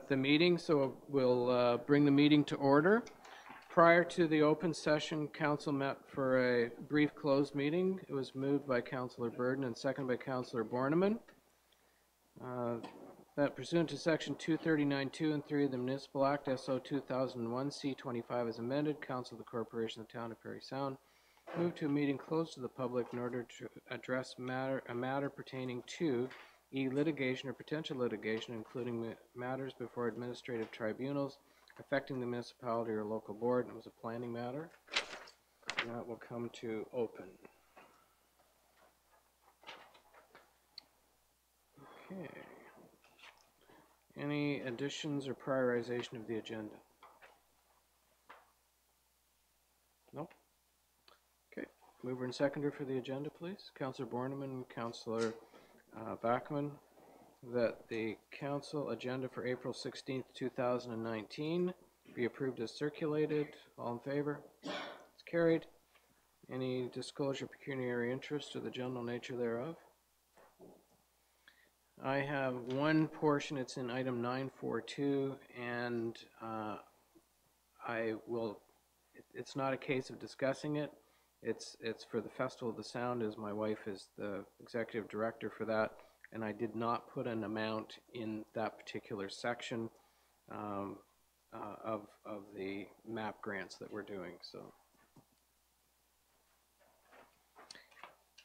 the meeting, so we'll bring the meeting to order. Prior to the open session, Council met for a brief closed meeting. It was moved by Councillor Burden and seconded by Councillor Borneman. That pursuant to Section 239(2) and 3 of the Municipal Act, SO 2001, C25 as amended, Council of the Corporation of the Town of Parry Sound moved to a meeting closed to the public in order to address a matter pertaining to litigation or potential litigation, including matters before administrative tribunals affecting the municipality or local board. And it was a planning matter. And that will come to open. Okay. Any additions or prioritization of the agenda? No? Okay. Mover and seconder for the agenda, please. Councillor Borneman, Councillor Backman, that the council agenda for April 16th, 2019 be approved as circulated. All in favor? It's carried. Any disclosure of pecuniary interest or the general nature thereof? I have one portion. It's in item 942, and it's not a case of discussing it. It's for the Festival of the Sound, as my wife is the executive director for that, and I did not put an amount in that particular section of the MAP grants that we're doing. So,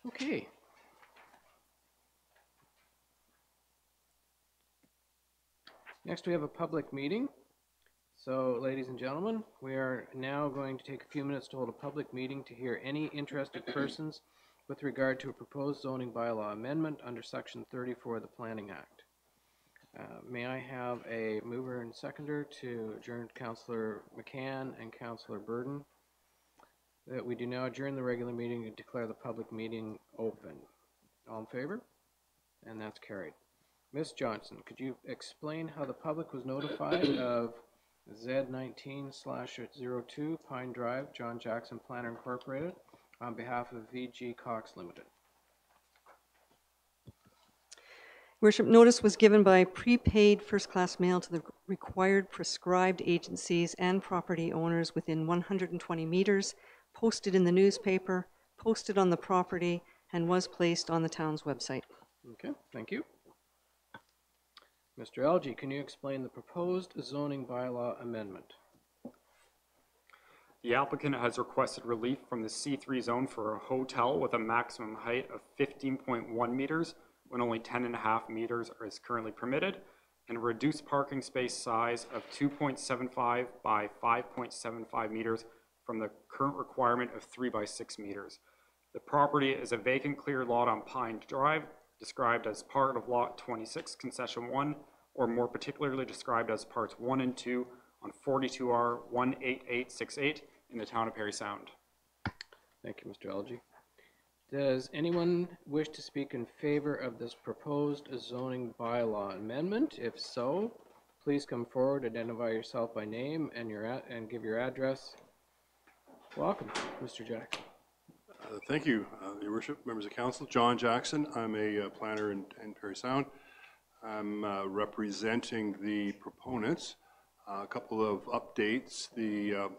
okay. Next, we have a public meeting. So, ladies and gentlemen, we are now going to take a few minutes to hold a public meeting to hear any interested persons with regard to a proposed zoning bylaw amendment under Section 34 of the Planning Act. May I have a mover and seconder to adjourn Councillor McCann and Councillor Burden, that we do now adjourn the regular meeting and declare the public meeting open. All in favor? And that's carried. Ms. Johnson, could you explain how the public was notified of Z19/02 Pine Drive, John Jackson Planner Incorporated, on behalf of VG Cox Limited? Worship, notice was given by prepaid first-class mail to the required prescribed agencies and property owners within 120 meters, posted in the newspaper, posted on the property, and was placed on the town's website. Okay, thank you. Mr. Algie, can you explain the proposed zoning bylaw amendment? The applicant has requested relief from the C3 zone for a hotel with a maximum height of 15.1 meters when only 10.5 meters is currently permitted, and a reduced parking space size of 2.75 by 5.75 meters from the current requirement of 3 by 6 meters. The property is a vacant clear lot on Pine Drive, described as part of Lot 26, Concession 1, or more particularly described as Parts 1 and 2 on 42R 18868 in the town of Parry Sound. Thank you, Mr. Algie. Does anyone wish to speak in favor of this proposed zoning bylaw amendment? If so, please come forward, identify yourself by name and give your address. Welcome, Mr. Jackson. Thank you, Your Worship, members of council. John Jackson. I'm a planner in Parry Sound. I'm representing the proponents. A couple of updates. The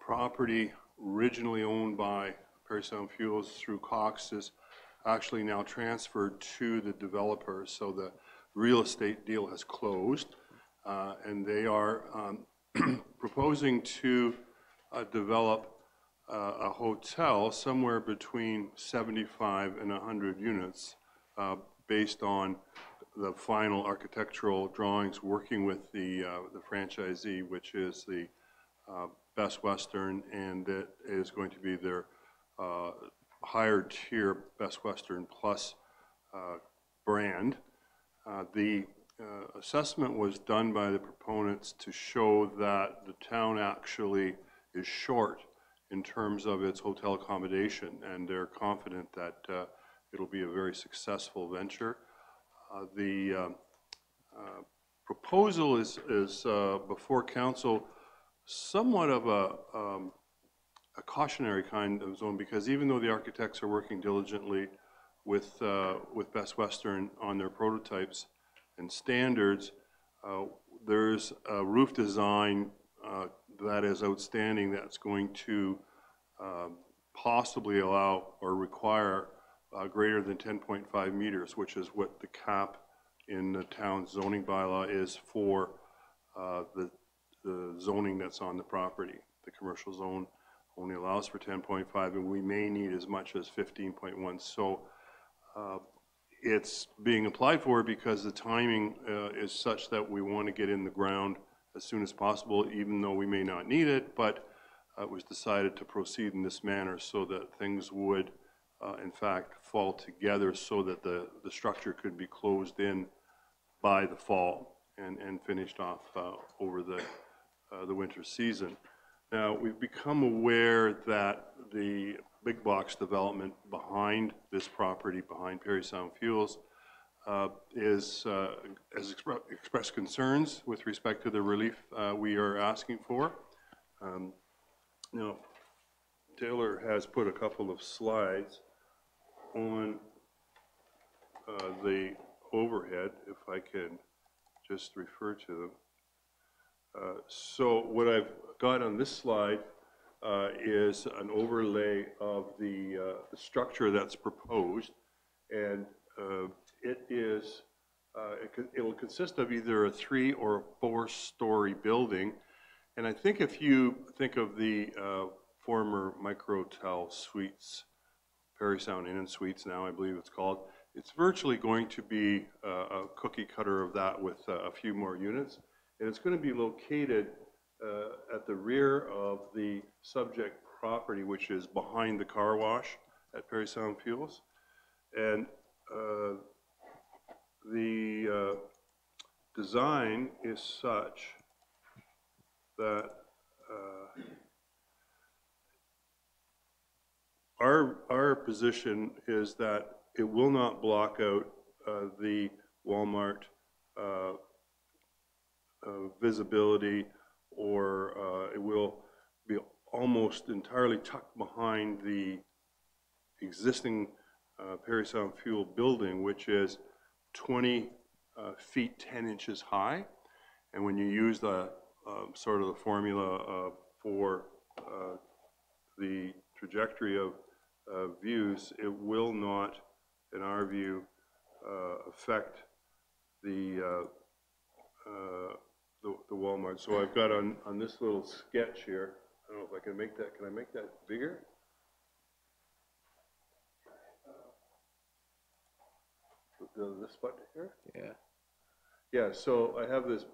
property originally owned by Parry Sound Fuels through Cox is actually now transferred to the developer. So the real estate deal has closed, and they are proposing to develop a hotel somewhere between 75 and 100 units based on the final architectural drawings, working with the franchisee, which is the Best Western, and it is going to be their higher tier Best Western Plus brand. The assessment was done by the proponents to show that the town actually is short in terms of its hotel accommodation, and they're confident that it'll be a very successful venture. The proposal is before council somewhat of a cautionary kind of zone, because even though the architects are working diligently with Best Western on their prototypes and standards, there's a roof design that is outstanding that's going to possibly allow or require greater than 10.5 meters, which is what the cap in the town's zoning bylaw is for the zoning that's on the property. The commercial zone only allows for 10.5, and we may need as much as 15.1. So it's being applied for because the timing is such that we want to get in the ground as soon as possible, even though we may not need it, but it was decided to proceed in this manner so that things would in fact fall together so that the structure could be closed in by the fall and finished off over the winter season. Now, we've become aware that the big box development behind this property, behind Parry Sound Fuels, has expressed concerns with respect to the relief we are asking for. Now, Taylor has put a couple of slides on the overhead, if I can just refer to them. So what I've got on this slide is an overlay of the structure that's proposed, and it will consist of either a 3 or a 4-story building. And I think if you think of the former Microtel Suites, Parry Sound Inn and Suites now I believe it's called, it's virtually going to be a cookie cutter of that with a few more units. And it's going to be located at the rear of the subject property, which is behind the car wash at Parry Sound Fuels. And the design is such that our position is that it will not block out the Walmart visibility, or it will be almost entirely tucked behind the existing Parry Sound Fuel building, which is 20 feet 10 inches high. And when you use the sort of the formula for the trajectory of views, it will not, in our view, affect the Walmart. So I've got on this little sketch here, I don't know if I can make that, can I make that bigger? This button here? Yeah. Yeah, so I have this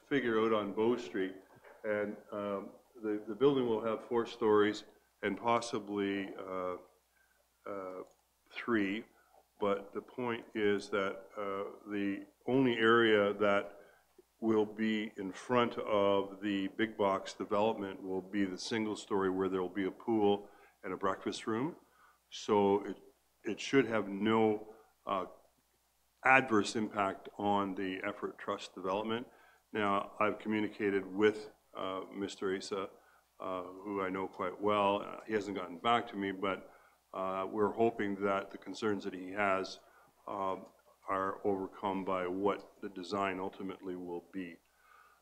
figure out on Bow Street, and the building will have 4 stories and possibly 3, but the point is that the only area that will be in front of the big box development will be the single story where there will be a pool and a breakfast room. So it should have no adverse impact on the Effort Trust development. Now, I've communicated with Mr. Asa, who I know quite well. He hasn't gotten back to me, but we're hoping that the concerns that he has are overcome by what the design ultimately will be.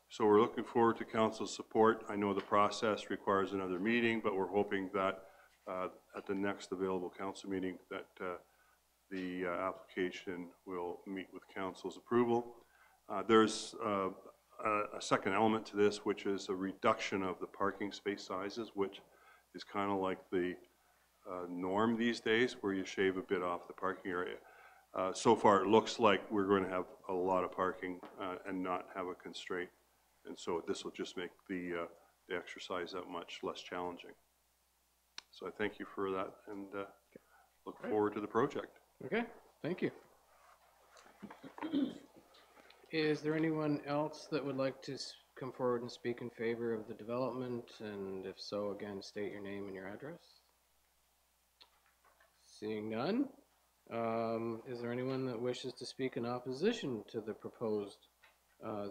So we're looking forward to council's support. I know the process requires another meeting, but we're hoping that at the next available council meeting that the application will meet with council's approval. There's a second element to this, which is a reduction of the parking space sizes, which is kind of like the norm these days, where you shave a bit off the parking area. So far, it looks like we're going to have a lot of parking and not have a constraint, and so this will just make the exercise that much less challenging. So I thank you for that, and look forward to the project. Okay, thank you. Is there anyone else that would like to come forward and speak in favor of the development? And if so, again, state your name and your address. Seeing none, is there anyone that wishes to speak in opposition to the proposed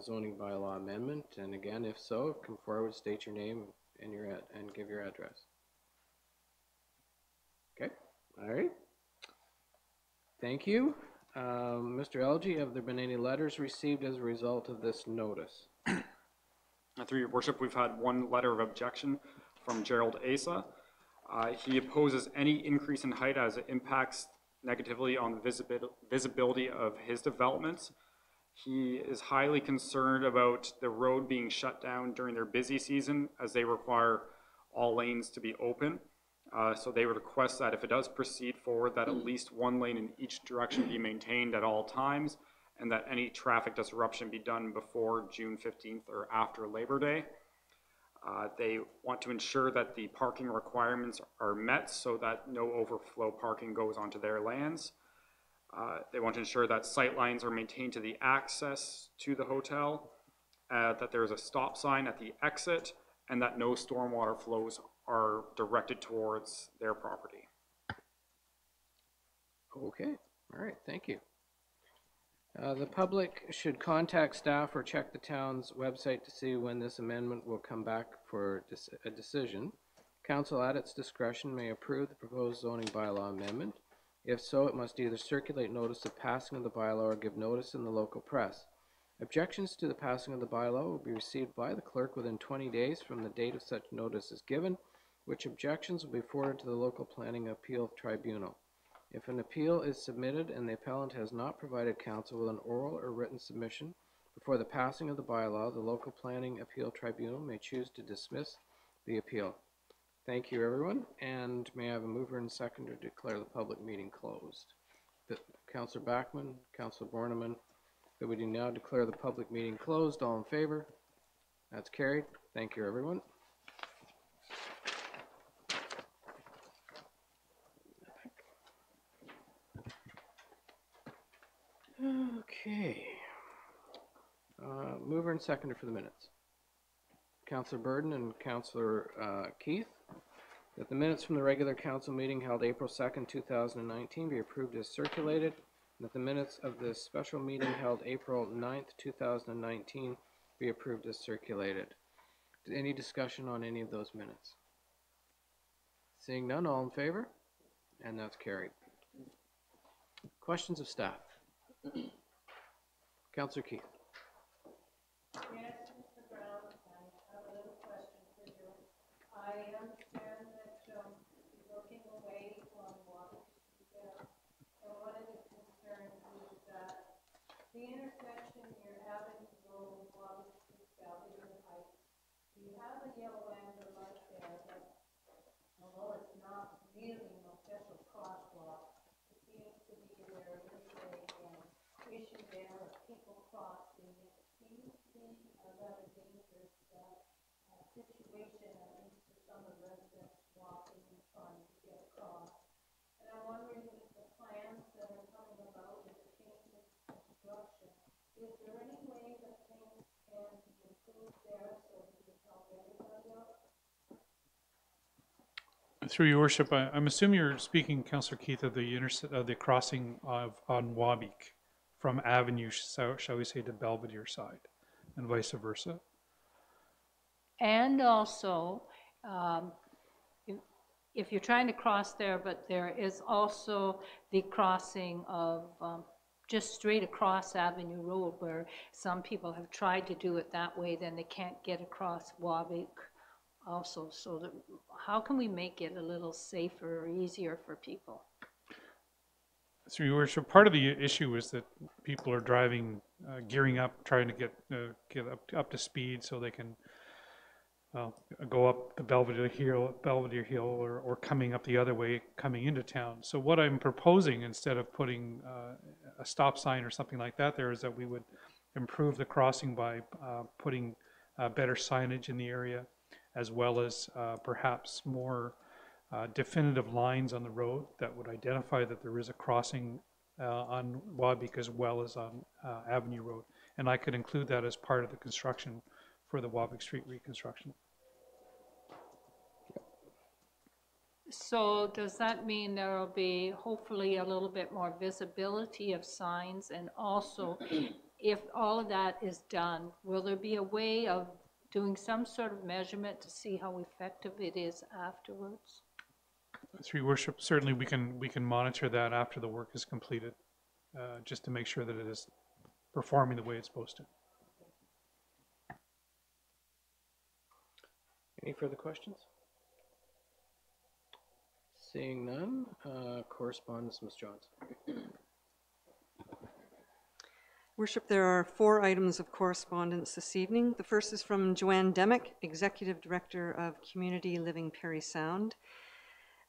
zoning bylaw amendment? And again, if so, come forward, state your name and give your address. Okay, all right. Thank you. Mr. Elgie, have there been any letters received as a result of this notice? Through your worship, we've had one letter of objection from Gerald Asa. He opposes any increase in height as it impacts negatively on the visibility of his developments. He is highly concerned about the road being shut down during their busy season as they require all lanes to be open. So they would request that if it does proceed forward, that at least one lane in each direction be maintained at all times, and that any traffic disruption be done before June 15th or after Labor Day. They want to ensure that the parking requirements are met so that no overflow parking goes onto their lands. They want to ensure that sight lines are maintained to the access to the hotel, that there is a stop sign at the exit, and that no stormwater flows are directed towards their property. Okay, all right, thank you. The public should contact staff or check the town's website to see when this amendment will come back for a decision. Council at its discretion may approve the proposed zoning bylaw amendment. If so, it must either circulate notice of passing of the bylaw or give notice in the local press. Objections to the passing of the bylaw will be received by the clerk within 20 days from the date of such notice is given, which objections will be forwarded to the local planning appeal tribunal. If an appeal is submitted and the appellant has not provided council with an oral or written submission before the passing of the bylaw, the local planning appeal tribunal may choose to dismiss the appeal. Thank you, everyone, and may I have a mover and seconder to declare the public meeting closed? Councillor Backman, Councillor Borneman, that we do now declare the public meeting closed. All in favor? That's carried. Thank you, everyone. Okay. Mover and seconder for the minutes. Councillor Burden and Councillor Keith, that the minutes from the regular council meeting held April 2nd, 2019 be approved as circulated, and that the minutes of the special meeting held April 9th, 2019 be approved as circulated. Any discussion on any of those minutes? Seeing none, all in favor? And that's carried. Questions of staff? Councillor Keith. Yes, Mr. Brown, I have a little question for you. I understand that you're working away on water there, and one of the concerns is that the intersection you're having to go Water Street Valley and Heights, you have a yellow amber light there, but although it's not really an official crosswalk, it seems to be there is a issue there of people crossing. It seems to be a rather dangerous situation, at least for some of the residents walking and trying to get across. And I'm wondering if the plans that are coming about with the changes in construction, is there any way that things can improve there so we can help everybody out? Through your worship, I'm assuming you're speaking, Councillor Keith, of the crossing on Wabeek from Avenue, so shall we say, to Belvedere side, and vice versa. And also, if you're trying to cross there, but there is also the crossing of just straight across Avenue Road, where some people have tried to do it that way, then they can't get across Wabeek also. So that, how can we make it a little safer or easier for people? Through your worship, part of the issue is that people are driving, gearing up, trying to get up to speed so they can go up the Belvedere Hill, or coming up the other way, coming into town. So what I'm proposing, instead of putting a stop sign or something like that there, is that we would improve the crossing by putting better signage in the area, as well as perhaps more definitive lines on the road that would identify that there is a crossing on Wabeek as well as on Avenue Road. And I could include that as part of the construction for the Wabeek Street reconstruction. So does that mean there will be hopefully a little bit more visibility of signs? And also, if all of that is done, will there be a way of doing some sort of measurement to see how effective it is afterwards? Through your worship, certainly we can monitor that after the work is completed. just to make sure that it is performing the way it's supposed to. Any further questions? Seeing none, correspondence, Ms. Johns. Worship, there are 4 items of correspondence this evening. The first is from Joanne Demick, Executive Director of Community Living Parry Sound.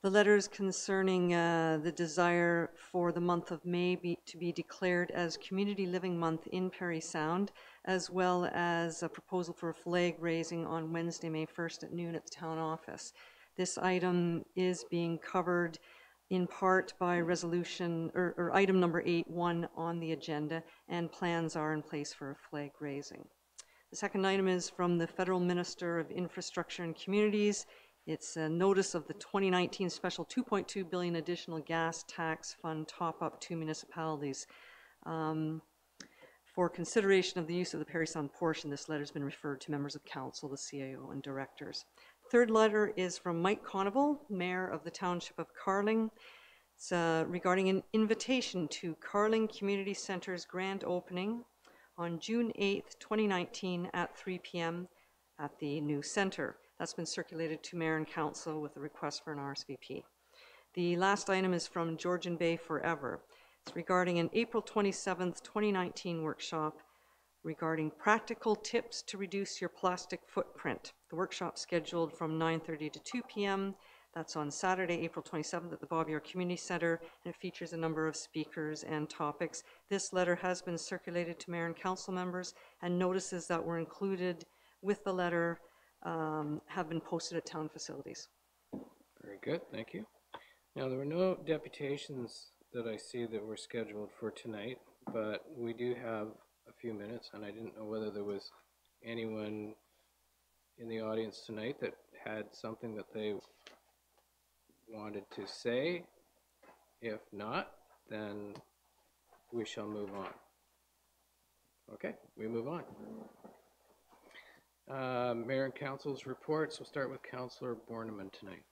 The letter is concerning the desire for the month of May to be declared as Community Living Month in Parry Sound, as well as a proposal for a flag raising on Wednesday, May 1st at noon at the town office. This item is being covered in part by resolution, or item number 8.1 on the agenda, and plans are in place for a flag raising. The second item is from the Federal Minister of Infrastructure and Communities. It's a notice of the 2019 special $2.2 billion additional gas tax fund top-up to municipalities. For consideration of the use of the Parry Sound portion, this letter has been referred to members of council, the CAO, and directors. Third letter is from Mike Conneval, Mayor of the Township of Carling. It's regarding an invitation to Carling Community Center's grand opening on June 8th, 2019 at 3 p.m. at the new center. That's been circulated to Mayor and Council with a request for an RSVP. The last item is from Georgian Bay Forever. It's regarding an April 27th, 2019 workshop regarding practical tips to reduce your plastic footprint. The workshop scheduled from 9:30 to 2 p.m. That's on Saturday, April 27th at the Bob York Community Center, and it features a number of speakers and topics. This letter has been circulated to Mayor and Council members, and notices that were included with the letter have been posted at town facilities. Very good, thank you. Now, there were no deputations that I see that were scheduled for tonight, but we do have a few minutes, and I didn't know whether there was anyone in the audience tonight that had something that they wanted to say. If not, then we shall move on. Okay, we move on. Mayor and Council's reports. We'll start with Councillor Borneman tonight.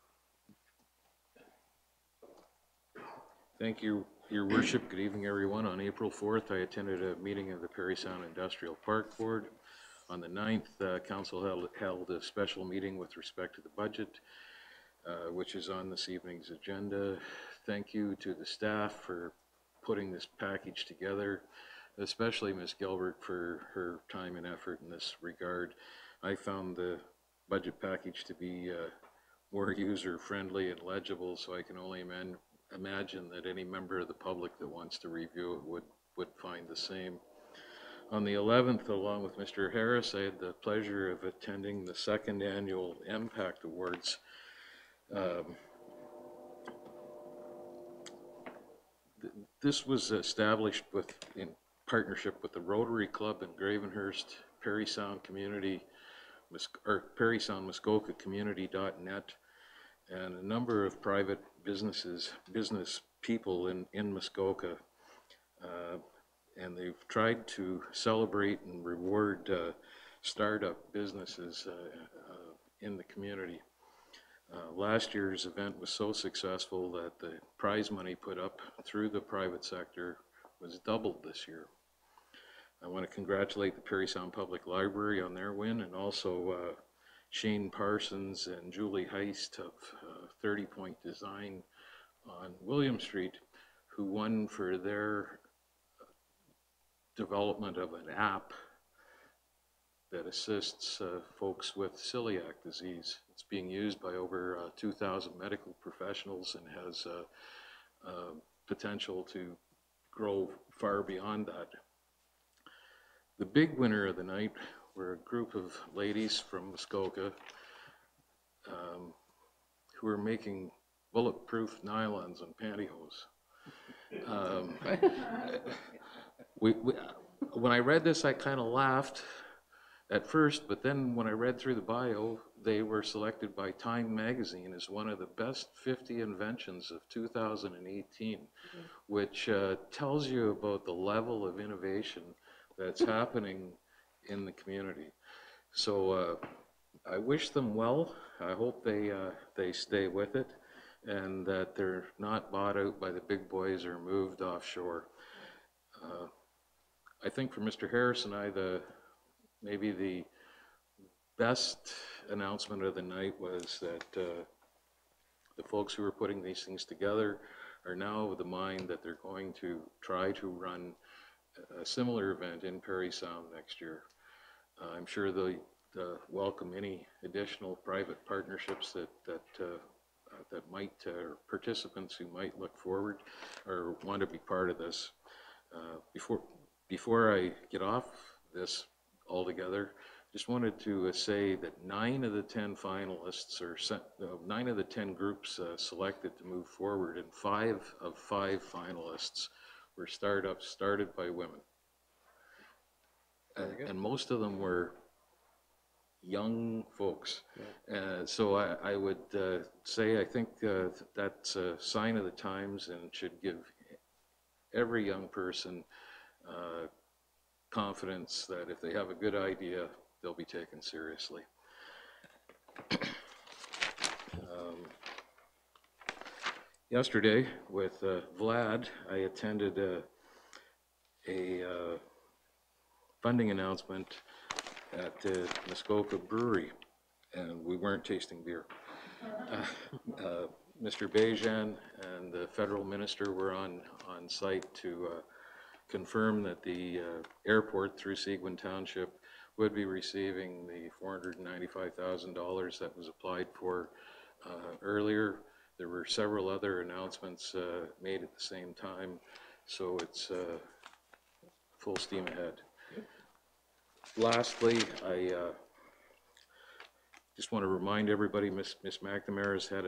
Thank you, Your Worship. Good evening, everyone. On April 4th, I attended a meeting of the Parry Sound Industrial Park Board. On the 9th, Council held a special meeting with respect to the budget, which is on this evening's agenda. Thank you to the staff for putting this package together, especially Ms. Gilbert for her time and effort in this regard. I found the budget package to be more user-friendly and legible, so I can only imagine that any member of the public that wants to review it would find the same. On the 11th, along with Mr. Harris, I had the pleasure of attending the second annual Impact Awards. This was established in partnership with the Rotary Club in Gravenhurst, Parry Sound Community, or Parry Sound Muskoka Community.net, and a number of private business people in Muskoka, and they've tried to celebrate and reward startup businesses in the community. Last year's event was so successful that the prize money put up through the private sector was doubled this year. I want to congratulate the Parry Sound Public Library on their win, and also Shane Parsons and Julie Heist of 30 Point Design on William Street, who won for their development of an app that assists folks with celiac disease. It's being used by over 2,000 medical professionals and has potential to grow far beyond that. The big winner of the night were a group of ladies from Muskoka who are making bulletproof nylons and pantyhose. When I read this, I kind of laughed at first, but then when I read through the bio, they were selected by Time Magazine as one of the best 50 inventions of 2018, which tells you about the level of innovation that's happening in the community. So I wish them well. I hope they stay with it, and that they're not bought out by the big boys or moved offshore. I think for Mr. Harris and I, maybe the best announcement of the night was that the folks who are putting these things together are now of the mind that they're going to try to run a similar event in Parry Sound next year. I'm sure they'll welcome any additional private partnerships that might, participants who might look forward or want to be part of this. Before I get off this altogether, just wanted to say that 9 of the 10 finalists are 9 of the 10 groups selected to move forward, and 5 of 5 finalists were startups started by women. And most of them were young folks. Yeah. So I would say I think that's a sign of the times and should give every young person confidence that if they have a good idea, they'll be taken seriously. Yesterday with Vlad, I attended a funding announcement at the Muskoka Brewery, and we weren't tasting beer. Mr. Bejan and the federal minister were on site to confirm that the airport through Seguin Township would be receiving the $495,000 that was applied for earlier. There were several other announcements made at the same time, so it's full steam ahead. Lastly, I just want to remind everybody, Miss McNamara has had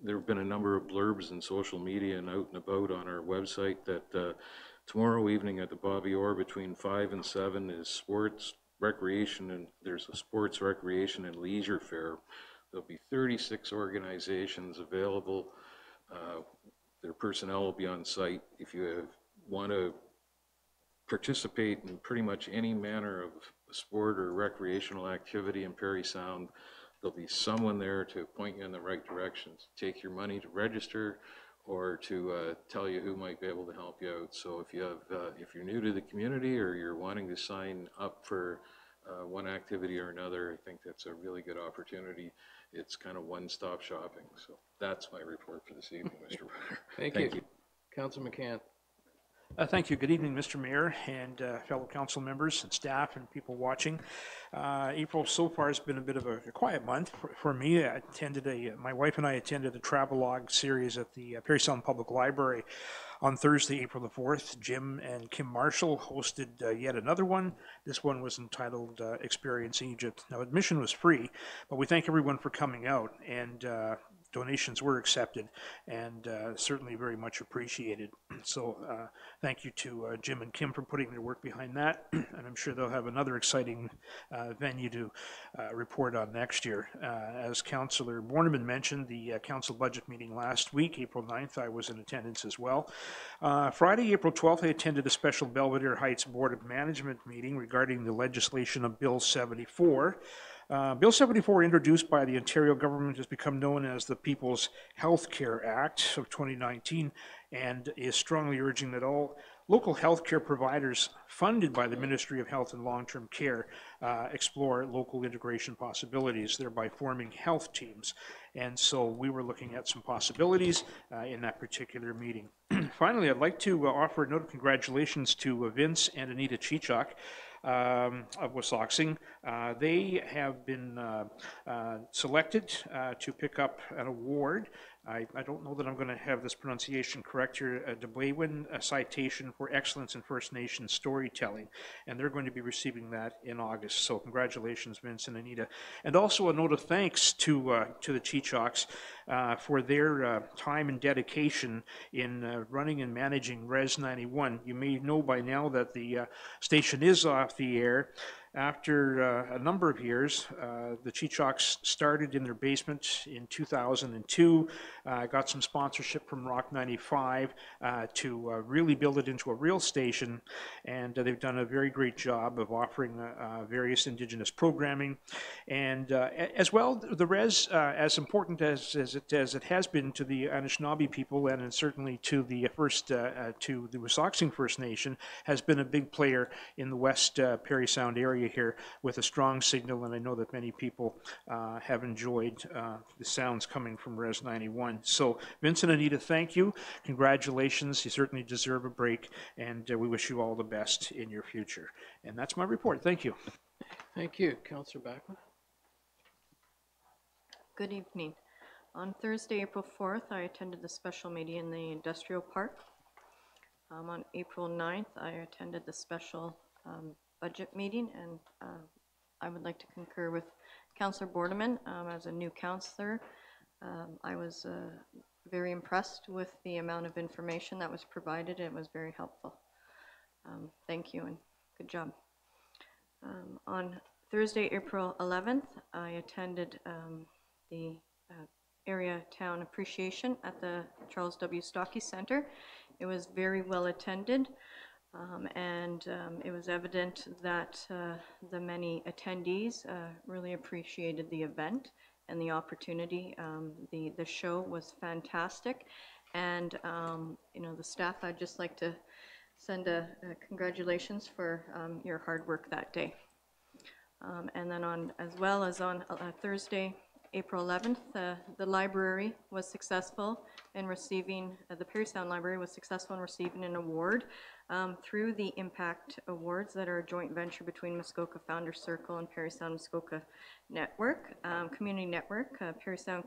there have been a number of blurbs in social media and out and about on our website that tomorrow evening at the Bobby Orr between 5 and 7 is sports, recreation, and there's a sports, recreation, and leisure fair. There'll be 36 organizations available. Their personnel will be on site. If you want to participate in pretty much any manner of sport or recreational activity in Parry Sound, there'll be someone there to point you in the right directions, take your money to register, or to tell you who might be able to help you out. So if you have, if you're new to the community or you're wanting to sign up for one activity or another, I think that's a really good opportunity. It's kind of one-stop shopping. So that's my report for this evening, Mr. Runner. Thank you. Councilor McCann. Thank you. Good evening, Mr. Mayor and fellow council members and staff and people watching. April so far has been a bit of a quiet month for me. I attended my wife and I attended a travelogue series at the Parry Sound Public Library on Thursday, April the 4th. Jim and Kim Marshall hosted yet another one. This one was entitled Experience Egypt. Now, admission was free, but we thank everyone for coming out, and donations were accepted and certainly very much appreciated. So thank you to Jim and Kim for putting their work behind that, and I'm sure they'll have another exciting venue to report on next year. As Councillor Borneman mentioned, the council budget meeting last week, April 9th, I was in attendance as well. Friday, April 12th, I attended a special Belvedere Heights Board of Management meeting regarding the legislation of Bill 74. Bill 74, introduced by the Ontario government, has become known as the People's Health Care Act of 2019 and is strongly urging that all local health care providers funded by the Ministry of Health and Long-Term Care explore local integration possibilities, thereby forming health teams. And so we were looking at some possibilities in that particular meeting. Finally, I'd like to offer a note of congratulations to Vince and Anita Chichok of Wissahickon. They have been selected to pick up an award. I don't know that I'm going to have this pronunciation correct here, a Debwaywen Citation for Excellence in First Nations Storytelling, and they're going to be receiving that in August. So congratulations, Vince and Anita. And also a note of thanks to the Chichoks for their time and dedication in running and managing Res 91. You may know by now that the station is off the air After a number of years, the Cheechocks started in their basement in 2002, got some sponsorship from Rock 95 to really build it into a real station, and they've done a very great job of offering various Indigenous programming. And as well, the res, as important as it has been to the Anishinaabe people, and certainly to the to the Wissahickon First Nation, has been a big player in the West Parry Sound area here with a strong signal, and I know that many people have enjoyed the sounds coming from Res 91. So Vincent, Anita, thank you. Congratulations. You certainly deserve a break, and we wish you all the best in your future. And that's my report. Thank you. Thank you. Councillor Backman. Good evening. On Thursday, April 4th, I attended the special meeting in the industrial park. On April 9th, I attended the special budget meeting, and I would like to concur with Councillor Bordeman. As a new councillor, I was very impressed with the amount of information that was provided. It was very helpful. Thank you and good job. On Thursday, April 11th, I attended the area town appreciation at the Charles W. Stockey Center. It was very well attended. And it was evident that the many attendees really appreciated the event and the opportunity. The show was fantastic, and you know, the staff, I'd just like to send a congratulations for your hard work that day. And then as well as on Thursday, April 11th, the library was successful in receiving, the Parry Sound Library was successful in receiving an award through the Impact Awards that are a joint venture between Muskoka Founders Circle and Parry Sound Muskoka Network, Community Network. Parry Sound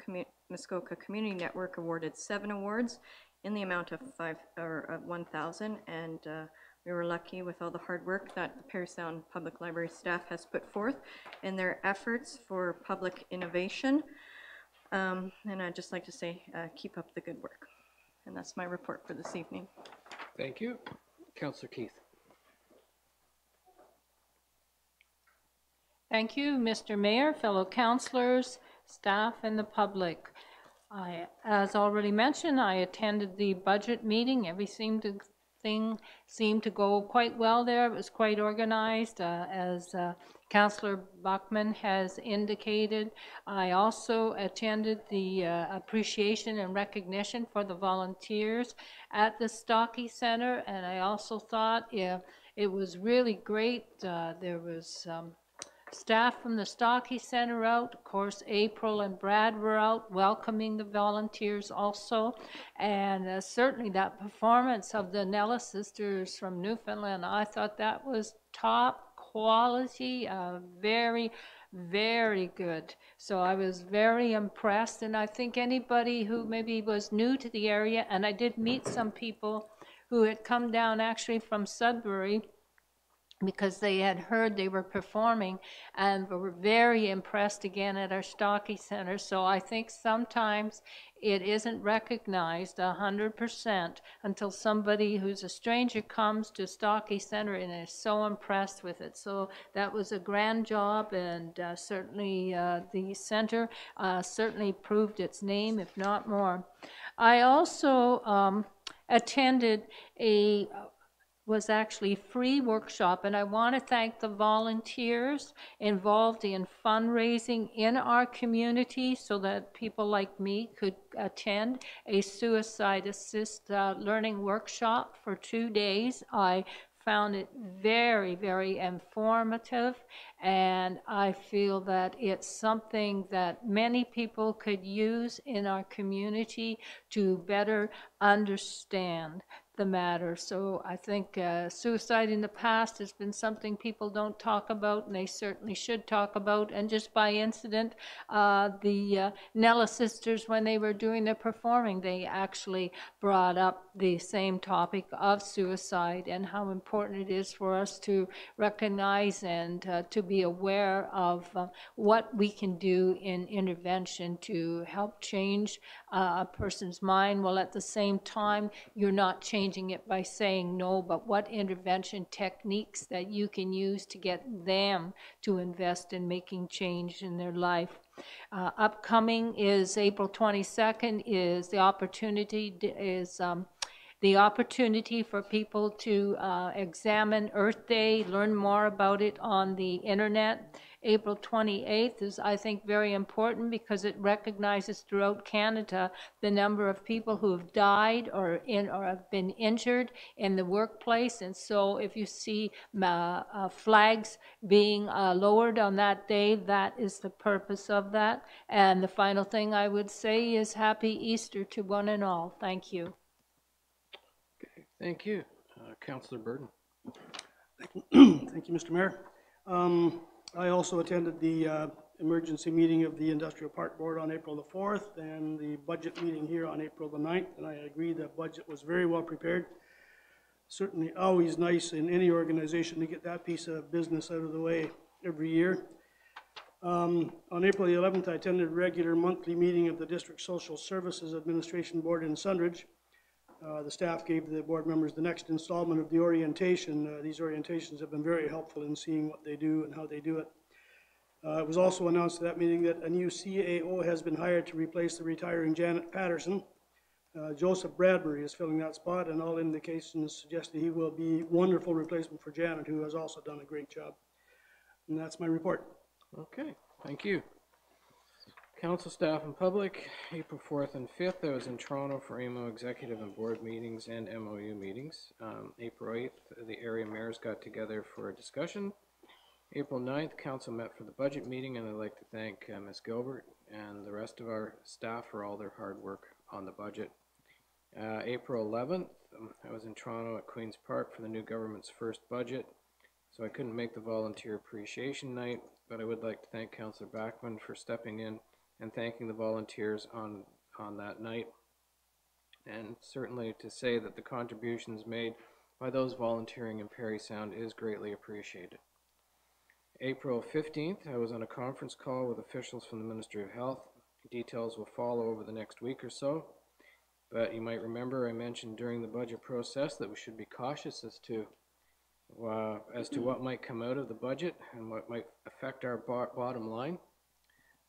Muskoka Community Network awarded 7 awards in the amount of $1,000, and we were lucky with all the hard work that the Parry Sound Public Library staff has put forth in their efforts for public innovation. And I'd just like to say, keep up the good work. And that's my report for this evening. Thank you. Councillor Keith. Thank you, Mr. Mayor, fellow councillors, staff, and the public. As already mentioned, I attended the budget meeting. Everything seemed to go quite well there. It was quite organized, as Councillor Bachman has indicated. I also attended the appreciation and recognition for the volunteers at the Stockey Center, and I also thought it was really great. There was staff from the Stockey Center out. Of course, April and Brad were out welcoming the volunteers also. And certainly that performance of the Nella sisters from Newfoundland, I thought that was top quality, very, very good. So I was very impressed. And I think anybody who maybe was new to the area, and I did meet some people who had come down actually from Sudbury, because they had heard they were performing and were very impressed again at our Stockey Center. So I think sometimes it isn't recognized 100% until somebody who's a stranger comes to Stockey Center and is so impressed with it. So that was a grand job, and certainly the center certainly proved its name, if not more. I also attended was actually free workshop, and I want to thank the volunteers involved in fundraising in our community so that people like me could attend a suicide assist learning workshop for 2 days. I found it very, very informative, and I feel that it's something that many people could use in our community to better understand the matter. So I think suicide in the past has been something people don't talk about, and they certainly should talk about. And just by incident, the Nella sisters, when they were doing their performing, they actually brought up the same topic of suicide and how important it is for us to recognize and to be aware of what we can do in intervention to help change a person's mind, while at the same time you're not changing changing it by saying no, but what intervention techniques that you can use to get them to invest in making change in their life. Upcoming is April 22nd is the opportunity for people to examine Earth Day, learn more about it on the internet. April 28th is, I think, very important because it recognizes throughout Canada the number of people who have died or have been injured in the workplace. And so if you see flags being lowered on that day, that is the purpose of that. And the final thing I would say is Happy Easter to one and all. Thank you. Thank you. Councillor Burden. Thank you, Mr. Mayor. I also attended the emergency meeting of the Industrial Park Board on April the 4th and the budget meeting here on April the 9th, and I agree the budget was very well prepared. Certainly always nice in any organization to get that piece of business out of the way every year. On April the 11th, I attended a regular monthly meeting of the District Social Services Administration Board in Sundridge. The staff gave the board members the next installment of the orientation. These orientations have been very helpful in seeing what they do and how they do it. It was also announced at that meeting that a new CAO has been hired to replace the retiring Janet Patterson. Joseph Bradbury is filling that spot, and all indications suggest that he will be a wonderful replacement for Janet, who has also done a great job. And that's my report. Okay, thank you. Council staff and public, April 4th and 5th, I was in Toronto for AMO executive and board meetings and MOU meetings. April 8th, the area mayors got together for a discussion. April 9th, council met for the budget meeting, and I'd like to thank Ms. Gilbert and the rest of our staff for all their hard work on the budget. April 11th, I was in Toronto at Queen's Park for the new government's first budget, so I couldn't make the volunteer appreciation night, but I would like to thank Councillor Backman for stepping in and thanking the volunteers on that night, and certainly to say that the contributions made by those volunteering in Parry Sound is greatly appreciated. April 15th, I was on a conference call with officials from the Ministry of Health. Details will follow over the next week or so, but you might remember I mentioned during the budget process that we should be cautious as to what might come out of the budget and what might affect our bottom line.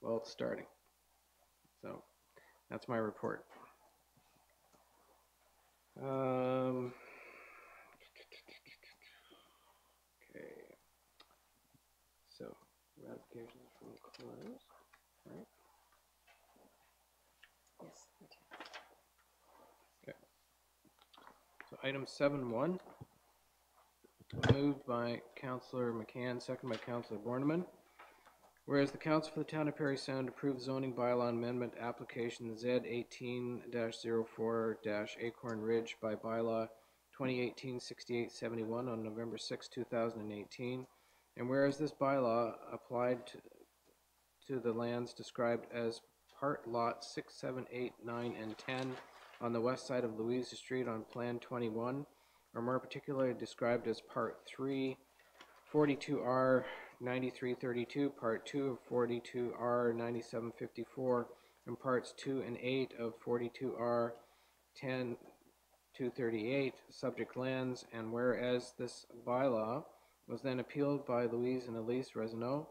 Well, it's starting. So that's my report. Okay. So ratifications from closed, right? Yes. Okay. So item 7.1, moved by Councillor McCann, second by Councillor Borneman. Whereas the Council for the Town of Parry Sound approved zoning bylaw amendment application Z18-04-Acorn Ridge by bylaw 2018-6871 on November 6, 2018, and whereas this bylaw applied to the lands described as part lot 6, 7, 8, 9, and 10 on the west side of Louisa Street on Plan 21, or more particularly described as Part 3, 42R 9332, Part 2 of 42R 9754, and Parts 2 and 8 of 42R 10238, subject lands, and whereas this bylaw was then appealed by Louise and Elise Resneau,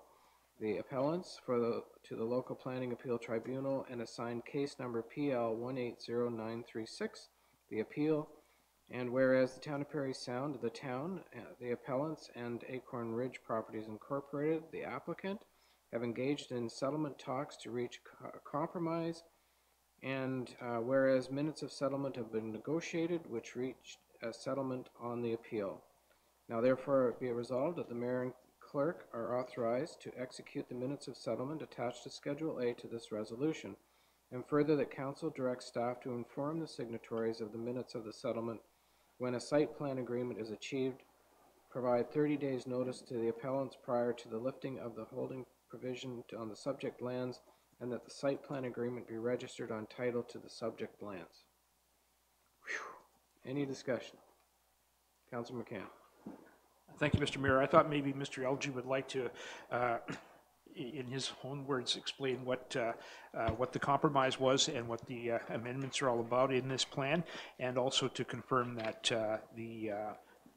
the appellants, to the local planning appeal tribunal, and assigned case number PL 180936, the appeal. And whereas the Town of Parry Sound, the town, the appellants, and Acorn Ridge Properties Incorporated, the applicant, have engaged in settlement talks to reach a compromise, and whereas minutes of settlement have been negotiated, which reached a settlement on the appeal. Now therefore be it resolved that the mayor and clerk are authorized to execute the minutes of settlement attached to Schedule A to this resolution, and further that council directs staff to inform the signatories of the minutes of the settlement when a site plan agreement is achieved, provide 30 days notice to the appellants prior to the lifting of the holding provision on the subject lands, and that the site plan agreement be registered on title to the subject lands. Whew. Any discussion? Councilor McCann. Thank you, Mr. Mayor. I thought maybe Mr. Elgie would like to in his own words, explain what the compromise was and what the amendments are all about in this plan, and also to confirm that the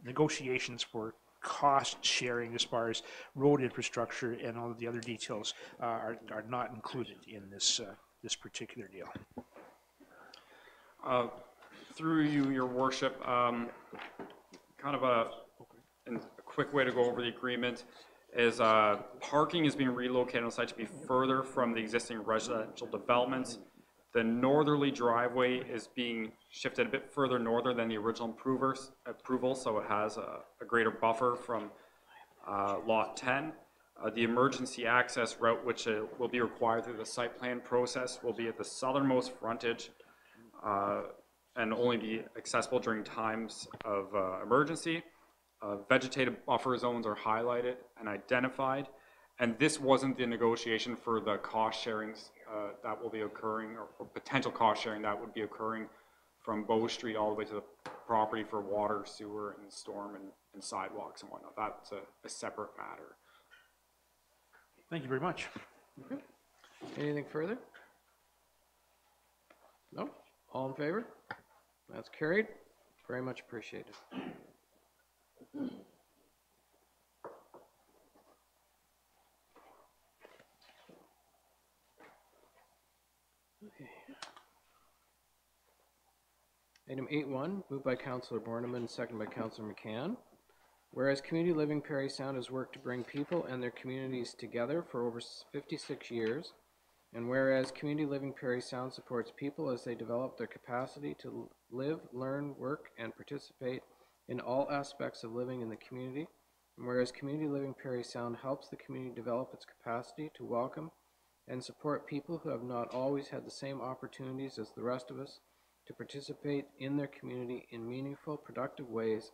negotiations for cost sharing as far as road infrastructure and all of the other details are not included in this this particular deal. Through you, your worship, kind of a quick way to go over the agreement is parking is being relocated on the site to be further from the existing residential developments. The northerly driveway is being shifted a bit further northern than the original approval, so it has a greater buffer from lot 10. The emergency access route, which will be required through the site plan process, will be at the southernmost frontage and only be accessible during times of emergency. Vegetative buffer zones are highlighted and identified, and this wasn't the negotiation for the cost sharings that will be occurring, or potential cost sharing that would be occurring from Bow Street all the way to the property for water, sewer, and storm and sidewalks and whatnot. That's a separate matter. Thank you very much. Okay. Anything further? No? All in favor? That's carried. Very much appreciated. Okay. Item 8.1, moved by Councillor Borneman, seconded by Councillor McCann. Whereas Community Living Parry Sound has worked to bring people and their communities together for over 56 years, and whereas Community Living Parry Sound supports people as they develop their capacity to live, learn, work, and participate in all aspects of living in the community, and whereas Community Living Parry Sound helps the community develop its capacity to welcome and support people who have not always had the same opportunities as the rest of us to participate in their community in meaningful, productive ways,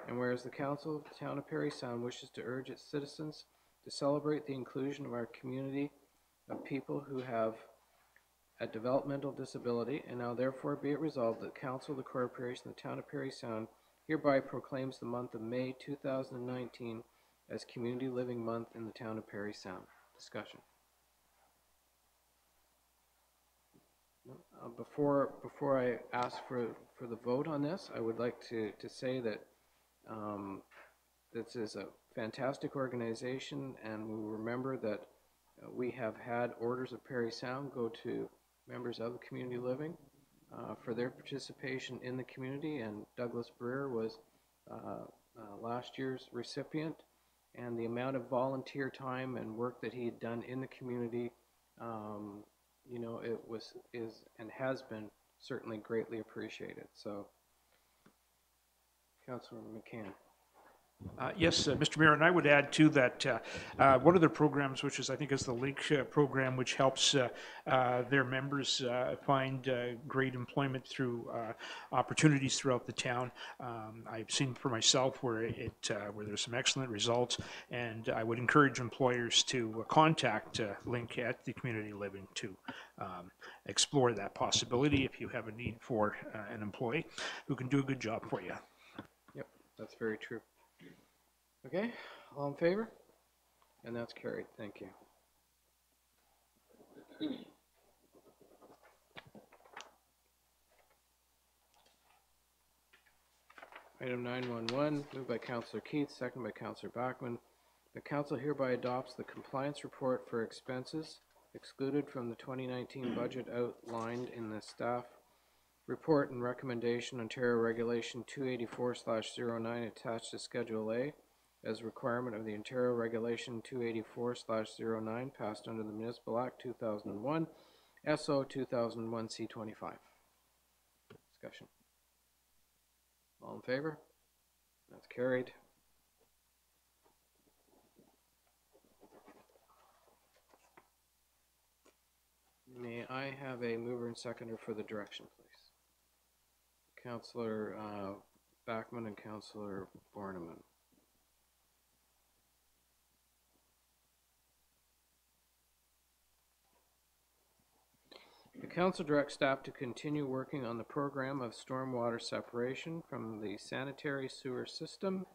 and whereas the Council of the Town of Parry Sound wishes to urge its citizens to celebrate the inclusion of our community of people who have a developmental disability, and now therefore be it resolved that Council of the Corporation of the Town of Parry Sound hereby proclaims the month of May 2019 as Community Living Month in the Town of Parry Sound. Discussion. Before I ask for the vote on this, I would like to say that this is a fantastic organization, and we remember that we have had Orders of Parry Sound go to members of the community living for their participation in the community, and Douglas Breer was last year's recipient, and the amount of volunteer time and work that he had done in the community, you know, is and has been certainly greatly appreciated. So, Councillor McCann. Yes, Mr. Mayor, and I would add to that one of their programs, which is I think is the Link program, which helps their members find great employment through opportunities throughout the town. I've seen for myself where where there's some excellent results, and I would encourage employers to contact Link at the Community Living to explore that possibility if you have a need for an employee who can do a good job for you. Yep, that's very true. Okay, all in favor? And that's carried. Thank you. Item 9.11, moved by Councillor Keith, second by Councillor Bachman. The Council hereby adopts the compliance report for expenses excluded from the 2019 budget outlined in the staff report and recommendation Ontario Regulation 284/09 attached to Schedule A as requirement of the Ontario Regulation 284/09 passed under the Municipal Act 2001, SO 2001 C25. Discussion. All in favor? That's carried. May I have a mover and seconder for the direction, please? Councillor Bachman and Councillor Borneman. The Council directs staff to continue working on the program of stormwater separation from the sanitary sewer system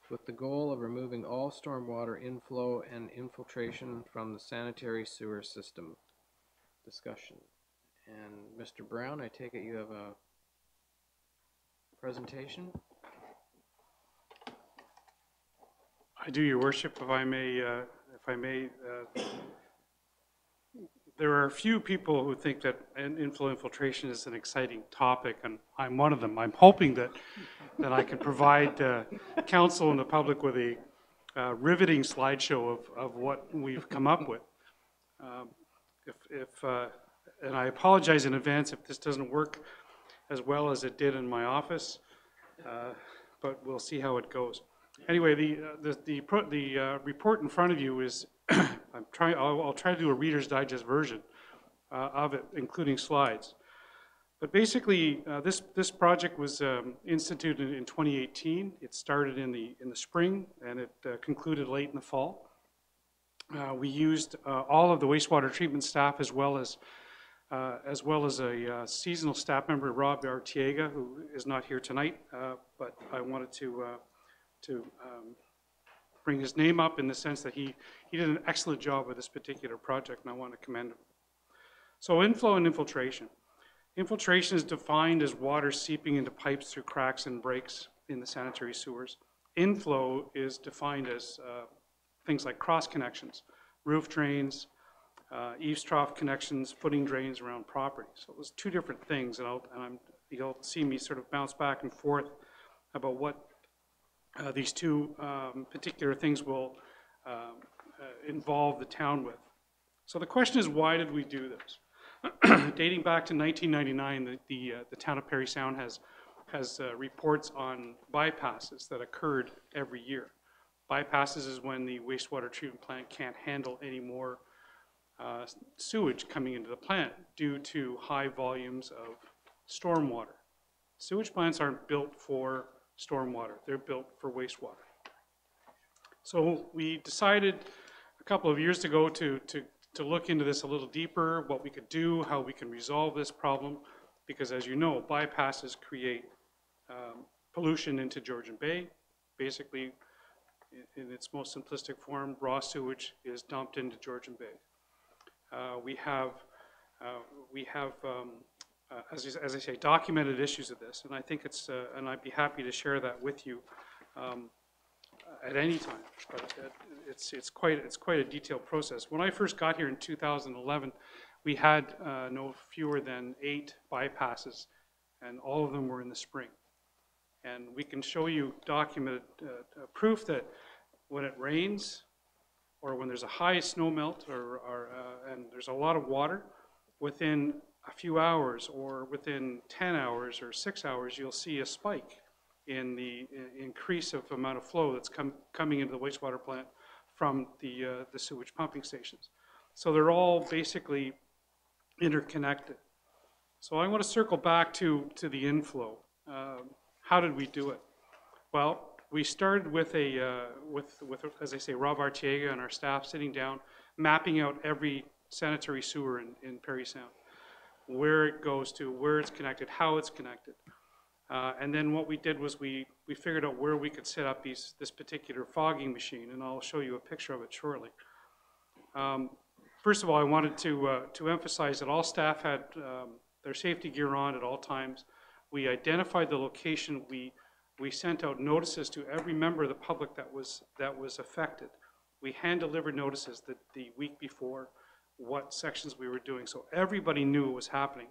with the goal of removing all stormwater inflow and infiltration from the sanitary sewer system. Discussion. And Mr. Brown, I take it you have a presentation? I do, Your Worship, if I may, there are a few people who think that inflow infiltration is an exciting topic, and I'm one of them. I'm hoping that I can provide council and the public with a riveting slideshow of what we've come up with. And I apologize in advance if this doesn't work as well as it did in my office, but we'll see how it goes. Anyway, the report in front of you is, I'll try to do a Reader's Digest version of it, including slides. But basically, this project was instituted in 2018. It started in the spring, and it concluded late in the fall. We used all of the wastewater treatment staff, as well as a seasonal staff member, Rob Artiega, who is not here tonight, but I wanted to bring his name up in the sense that he did an excellent job with this particular project, and I want to commend him. So inflow and infiltration. Infiltration is defined as water seeping into pipes through cracks and breaks in the sanitary sewers. Inflow is defined as things like cross connections, roof drains, eaves trough connections, footing drains around property. So it was two different things, and you'll see me sort of bounce back and forth about what these two particular things will involve the town with. So the question is, why did we do this? Dating back to 1999, the town of Parry Sound has reports on bypasses that occurred every year. Bypasses is when the wastewater treatment plant can't handle any more sewage coming into the plant due to high volumes of stormwater. Sewage plants aren't built for stormwater, they're built for wastewater. So we decided a couple of years ago to look into this a little deeper, what we could do, how we can resolve this problem, because as you know, bypasses create pollution into Georgian Bay. Basically, in its most simplistic form, raw sewage is dumped into Georgian Bay. We have as I say, documented issues of this, and I think it's, and I'd be happy to share that with you at any time. But it's quite a detailed process. When I first got here in 2011, we had no fewer than 8 bypasses, and all of them were in the spring. And we can show you documented proof that when it rains, or when there's a high snow melt, and there's a lot of water, within a few hours, or within 10 hours or 6 hours, you'll see a spike in the increase of amount of flow that's coming into the wastewater plant from the sewage pumping stations. So they're all basically interconnected. So I want to circle back to the inflow. How did we do it? Well, we started with as I say, Rob Artiega and our staff sitting down, mapping out every sanitary sewer in Parry Sound, where it goes to, where it's connected, how it's connected. And then what we did was we figured out where we could set up this particular fogging machine, and I'll show you a picture of it shortly. First of all, I wanted to emphasize that all staff had their safety gear on at all times. We identified the location. We sent out notices to every member of the public that was affected. We hand-delivered notices the week before what sections we were doing, so everybody knew it was happening.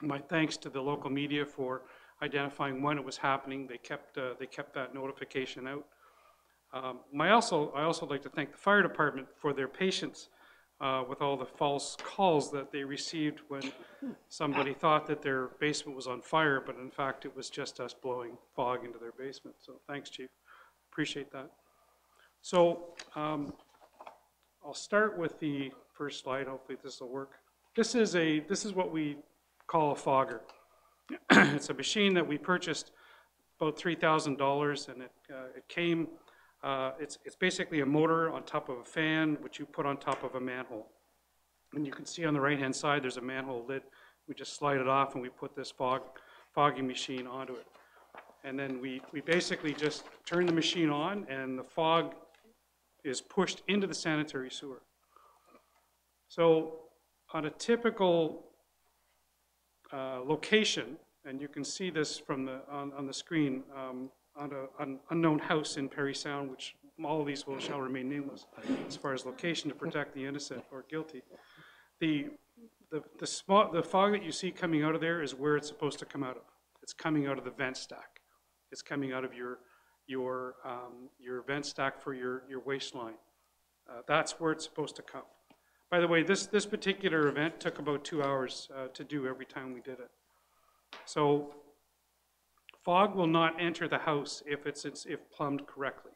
My thanks to the local media for identifying when it was happening. They kept that notification out. I also like to thank the fire department for their patience with all the false calls that they received when somebody thought that their basement was on fire, but in fact it was just us blowing fog into their basement. So thanks, Chief. Appreciate that. So I'll start with the first slide. Hopefully this will work. This is what we call a fogger. It's a machine that we purchased about $3,000, and it came. It's basically a motor on top of a fan, which you put on top of a manhole. And you can see on the right-hand side, there's a manhole lid. We just slide it off, and we put this fogging machine onto it. And then we basically just turn the machine on, and the fog is pushed into the sanitary sewer. So on a typical location, and you can see this from the on the screen, on an unknown house in Parry Sound, which all of these shall remain nameless as far as location to protect the innocent or guilty. The fog that you see coming out of there is where it's supposed to come out of. It's coming out of the vent stack. It's coming out of your vent stack for your waste line. That's where it's supposed to come. By the way, this particular event took about 2 hours to do every time we did it. So fog will not enter the house if plumbed correctly.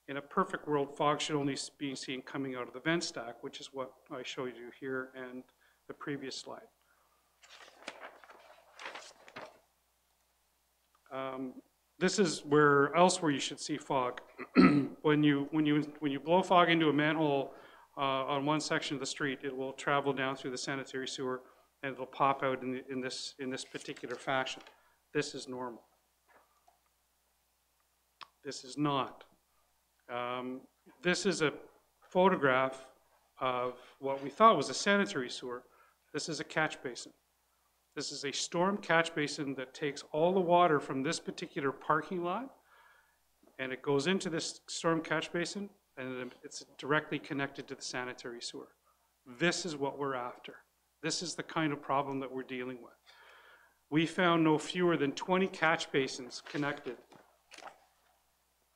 In a perfect world, fog should only be seen coming out of the vent stack, which is what I showed you here and the previous slide. This is where elsewhere you should see fog. When you blow fog into a manhole on one section of the street, it will travel down through the sanitary sewer, and it'll pop out in this particular fashion. This is normal. This is not. This is a photograph of what we thought was a sanitary sewer. This is a catch basin. This is a storm catch basin that takes all the water from this particular parking lot, and it goes into this storm catch basin, and it's directly connected to the sanitary sewer. This is what we're after. This is the kind of problem that we're dealing with. We found no fewer than 20 catch basins connected.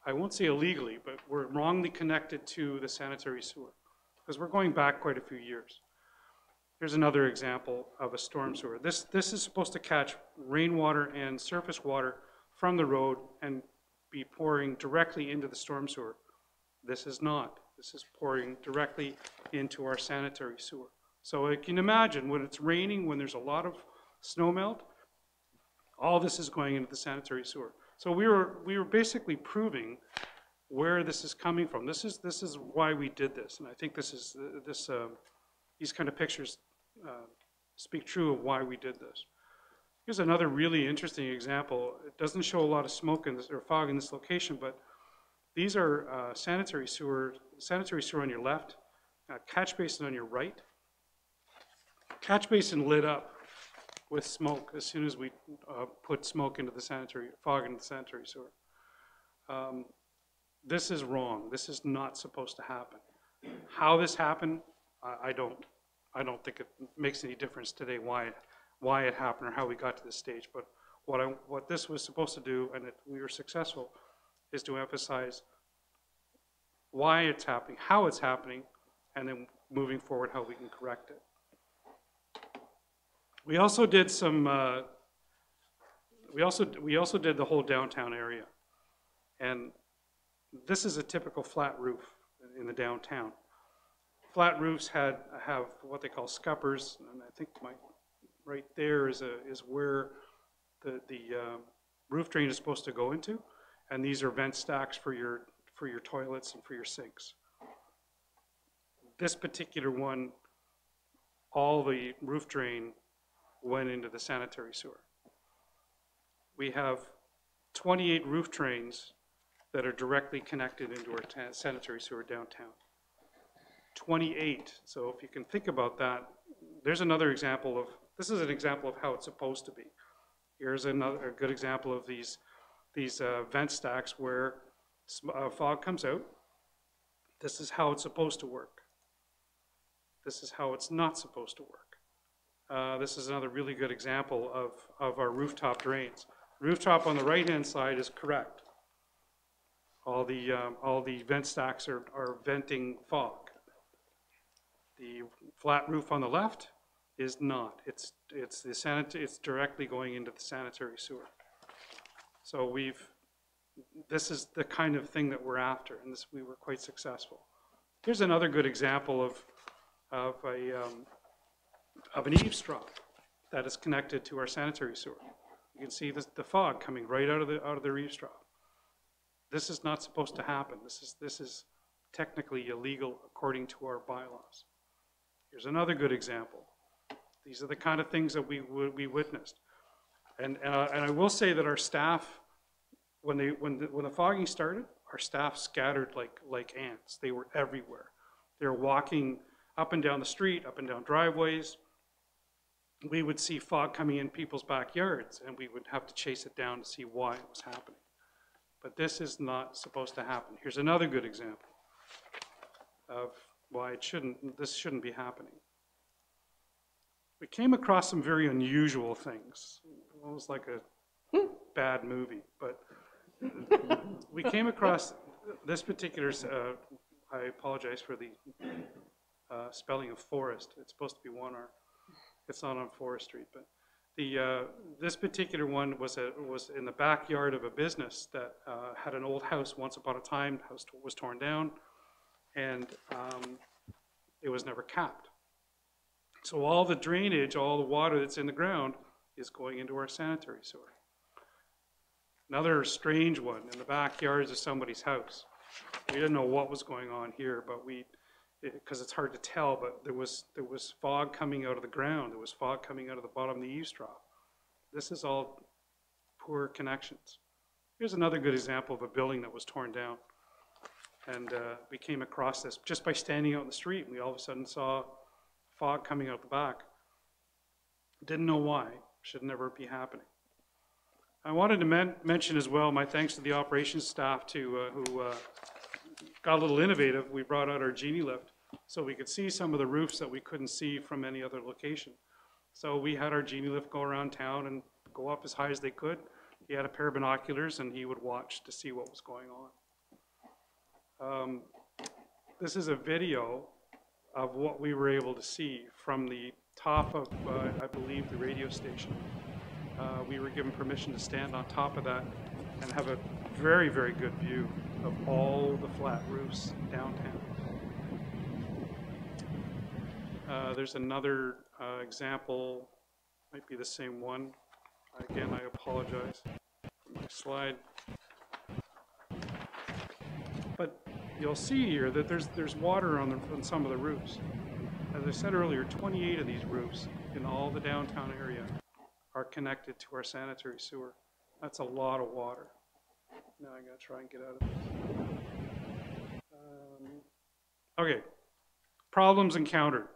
I won't say illegally, but we're wrongly connected to the sanitary sewer, because we're going back quite a few years. Here's another example of a storm sewer. This is supposed to catch rainwater and surface water from the road and be pouring directly into the storm sewer. This is not. This is pouring directly into our sanitary sewer. So you can imagine when it's raining, when there's a lot of snow melt, all this is going into the sanitary sewer. So we were basically proving where this is coming from. This is why we did this, and I think these kind of pictures speak true of why we did this. Here's another really interesting example. It doesn't show a lot of smoke in this, or fog in this location, but these are sanitary sewer on your left, catch basin on your right. Catch basin lit up with smoke as soon as we put smoke into the fog into the sanitary sewer. This is wrong. This is not supposed to happen. How this happened, I don't think it makes any difference today why it happened or how we got to this stage. But what this was supposed to do, and we were successful, is to emphasize why it's happening, how it's happening, and then moving forward how we can correct it. We also did some. We also did the whole downtown area, and this is a typical flat roof in the downtown. Flat roofs have what they call scuppers, and I think right there is where the roof drain is supposed to go into, and these are vent stacks for your toilets and for your sinks. This particular one, all the roof drain went into the sanitary sewer. We have 28 roof drains that are directly connected into our sanitary sewer downtown. 28. So if you can think about that, there's another example of, this is an example of how it's supposed to be. Here's a good example of these vent stacks where fog comes out. This is how it's supposed to work. This is how it's not supposed to work. This is another really good example of our rooftop drains. Rooftop on the right-hand side is correct. All the vent stacks are venting fog. The flat roof on the left is not. It's directly going into the sanitary sewer. So this is the kind of thing that we're after, and we were quite successful. Here's another good example of an eavesdrop that is connected to our sanitary sewer. You can see the fog coming right out of the eavesdrop. This is not supposed to happen. This is technically illegal according to our bylaws. Here's another good example. These are the kind of things that we witnessed. And I will say that our staff when the fogging started, our staff scattered like ants. They were everywhere. They were walking up and down the street, up and down driveways. We would see fog coming in people's backyards, and we would have to chase it down to see why it was happening. But this is not supposed to happen. Here's another good example of why this shouldn't be happening. We came across some very unusual things. It was like a bad movie, but we came across this particular, I apologize for the spelling of forest. It's supposed to be one R. It's not on Forest Street, but this particular one was in the backyard of a business that had an old house once upon a time. The house was torn down, and it was never capped. So all the drainage, all the water that's in the ground is going into our sanitary sewer. Another strange one in the backyards of somebody's house. We didn't know what was going on here, but because it's hard to tell, but there was fog coming out of the ground. There was fog coming out of the bottom of the eaves trough. This is all poor connections. Here's another good example of a building that was torn down. And we came across this just by standing out in the street, and we all of a sudden saw fog coming out the back. Didn't know why. Should never be happening. I wanted to mention as well my thanks to the operations staff who got a little innovative. We brought out our genie lift so we could see some of the roofs that we couldn't see from any other location. So we had our genie lift go around town and go up as high as they could. He had a pair of binoculars and he would watch to see what was going on. This is a video of what we were able to see from the top of, I believe, the radio station. We were given permission to stand on top of that and have a very, very good view of all the flat roofs downtown. There's another example, might be the same one. Again, I apologize for my slide. But you'll see here that there's water on some of the roofs. As I said earlier, 28 of these roofs in all the downtown area are connected to our sanitary sewer. That's a lot of water. Now I gotta try and get out of this. Okay, problems encountered.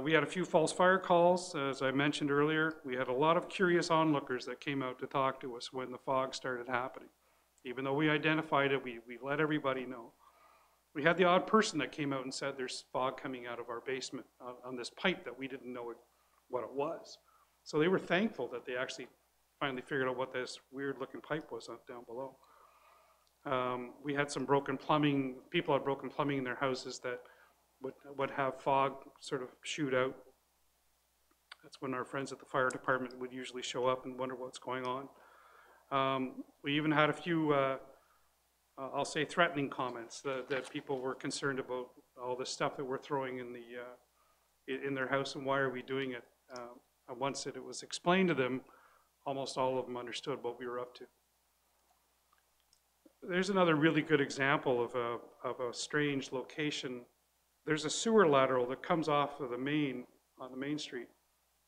We had a few false fire calls, as I mentioned earlier. We had a lot of curious onlookers that came out to talk to us when the fog started happening. Even though we identified it, we let everybody know. We had the odd person that came out and said there's fog coming out of our basement on this pipe that we didn't know what it was. So they were thankful that they actually finally figured out what this weird looking pipe was down below. We had some broken plumbing. People had broken plumbing in their houses that would have fog sort of shoot out. That's when our friends at the fire department would usually show up and wonder what's going on. We even had a few, I'll say, threatening comments that people were concerned about all the stuff that we're throwing in their house and why are we doing it. Once it was explained to them, almost all of them understood what we were up to. There's another really good example of a strange location. There's a sewer lateral that comes off of the main, on the main street,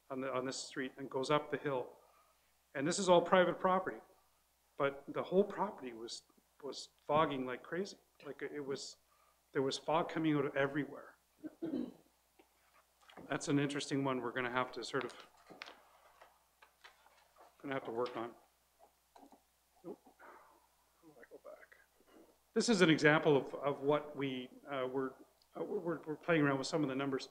on this street, and goes up the hill. And this is all private property, but the whole property was fogging like crazy. Like there was fog coming out of everywhere. That's an interesting one we're going to have to sort of work on. Oh, how do I go back? This is an example of what we're playing around with some of the numbers.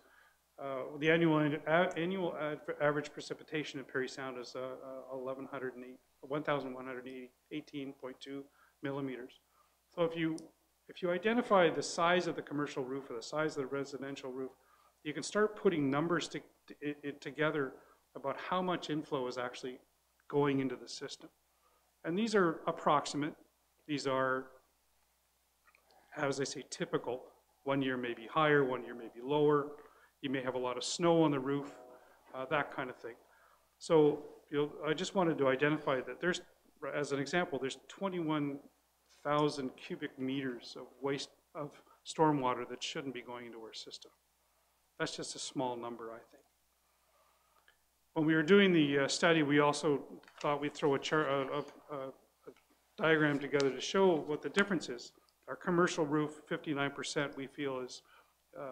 The annual average precipitation in Parry Sound is 1,118.2 millimeters. So if you identify the size of the commercial roof or the size of the residential roof, you can start putting numbers together about how much inflow is actually going into the system. And these are approximate. These are, as I say, typical. One year may be higher, one year may be lower. You may have a lot of snow on the roof, that kind of thing. So I just wanted to identify that there's, as an example, there's 21,000 cubic meters of waste of stormwater that shouldn't be going into our system. That's just a small number, I think. When we were doing the study, we also thought we'd throw a diagram together to show what the difference is. Our commercial roof, 59% we feel is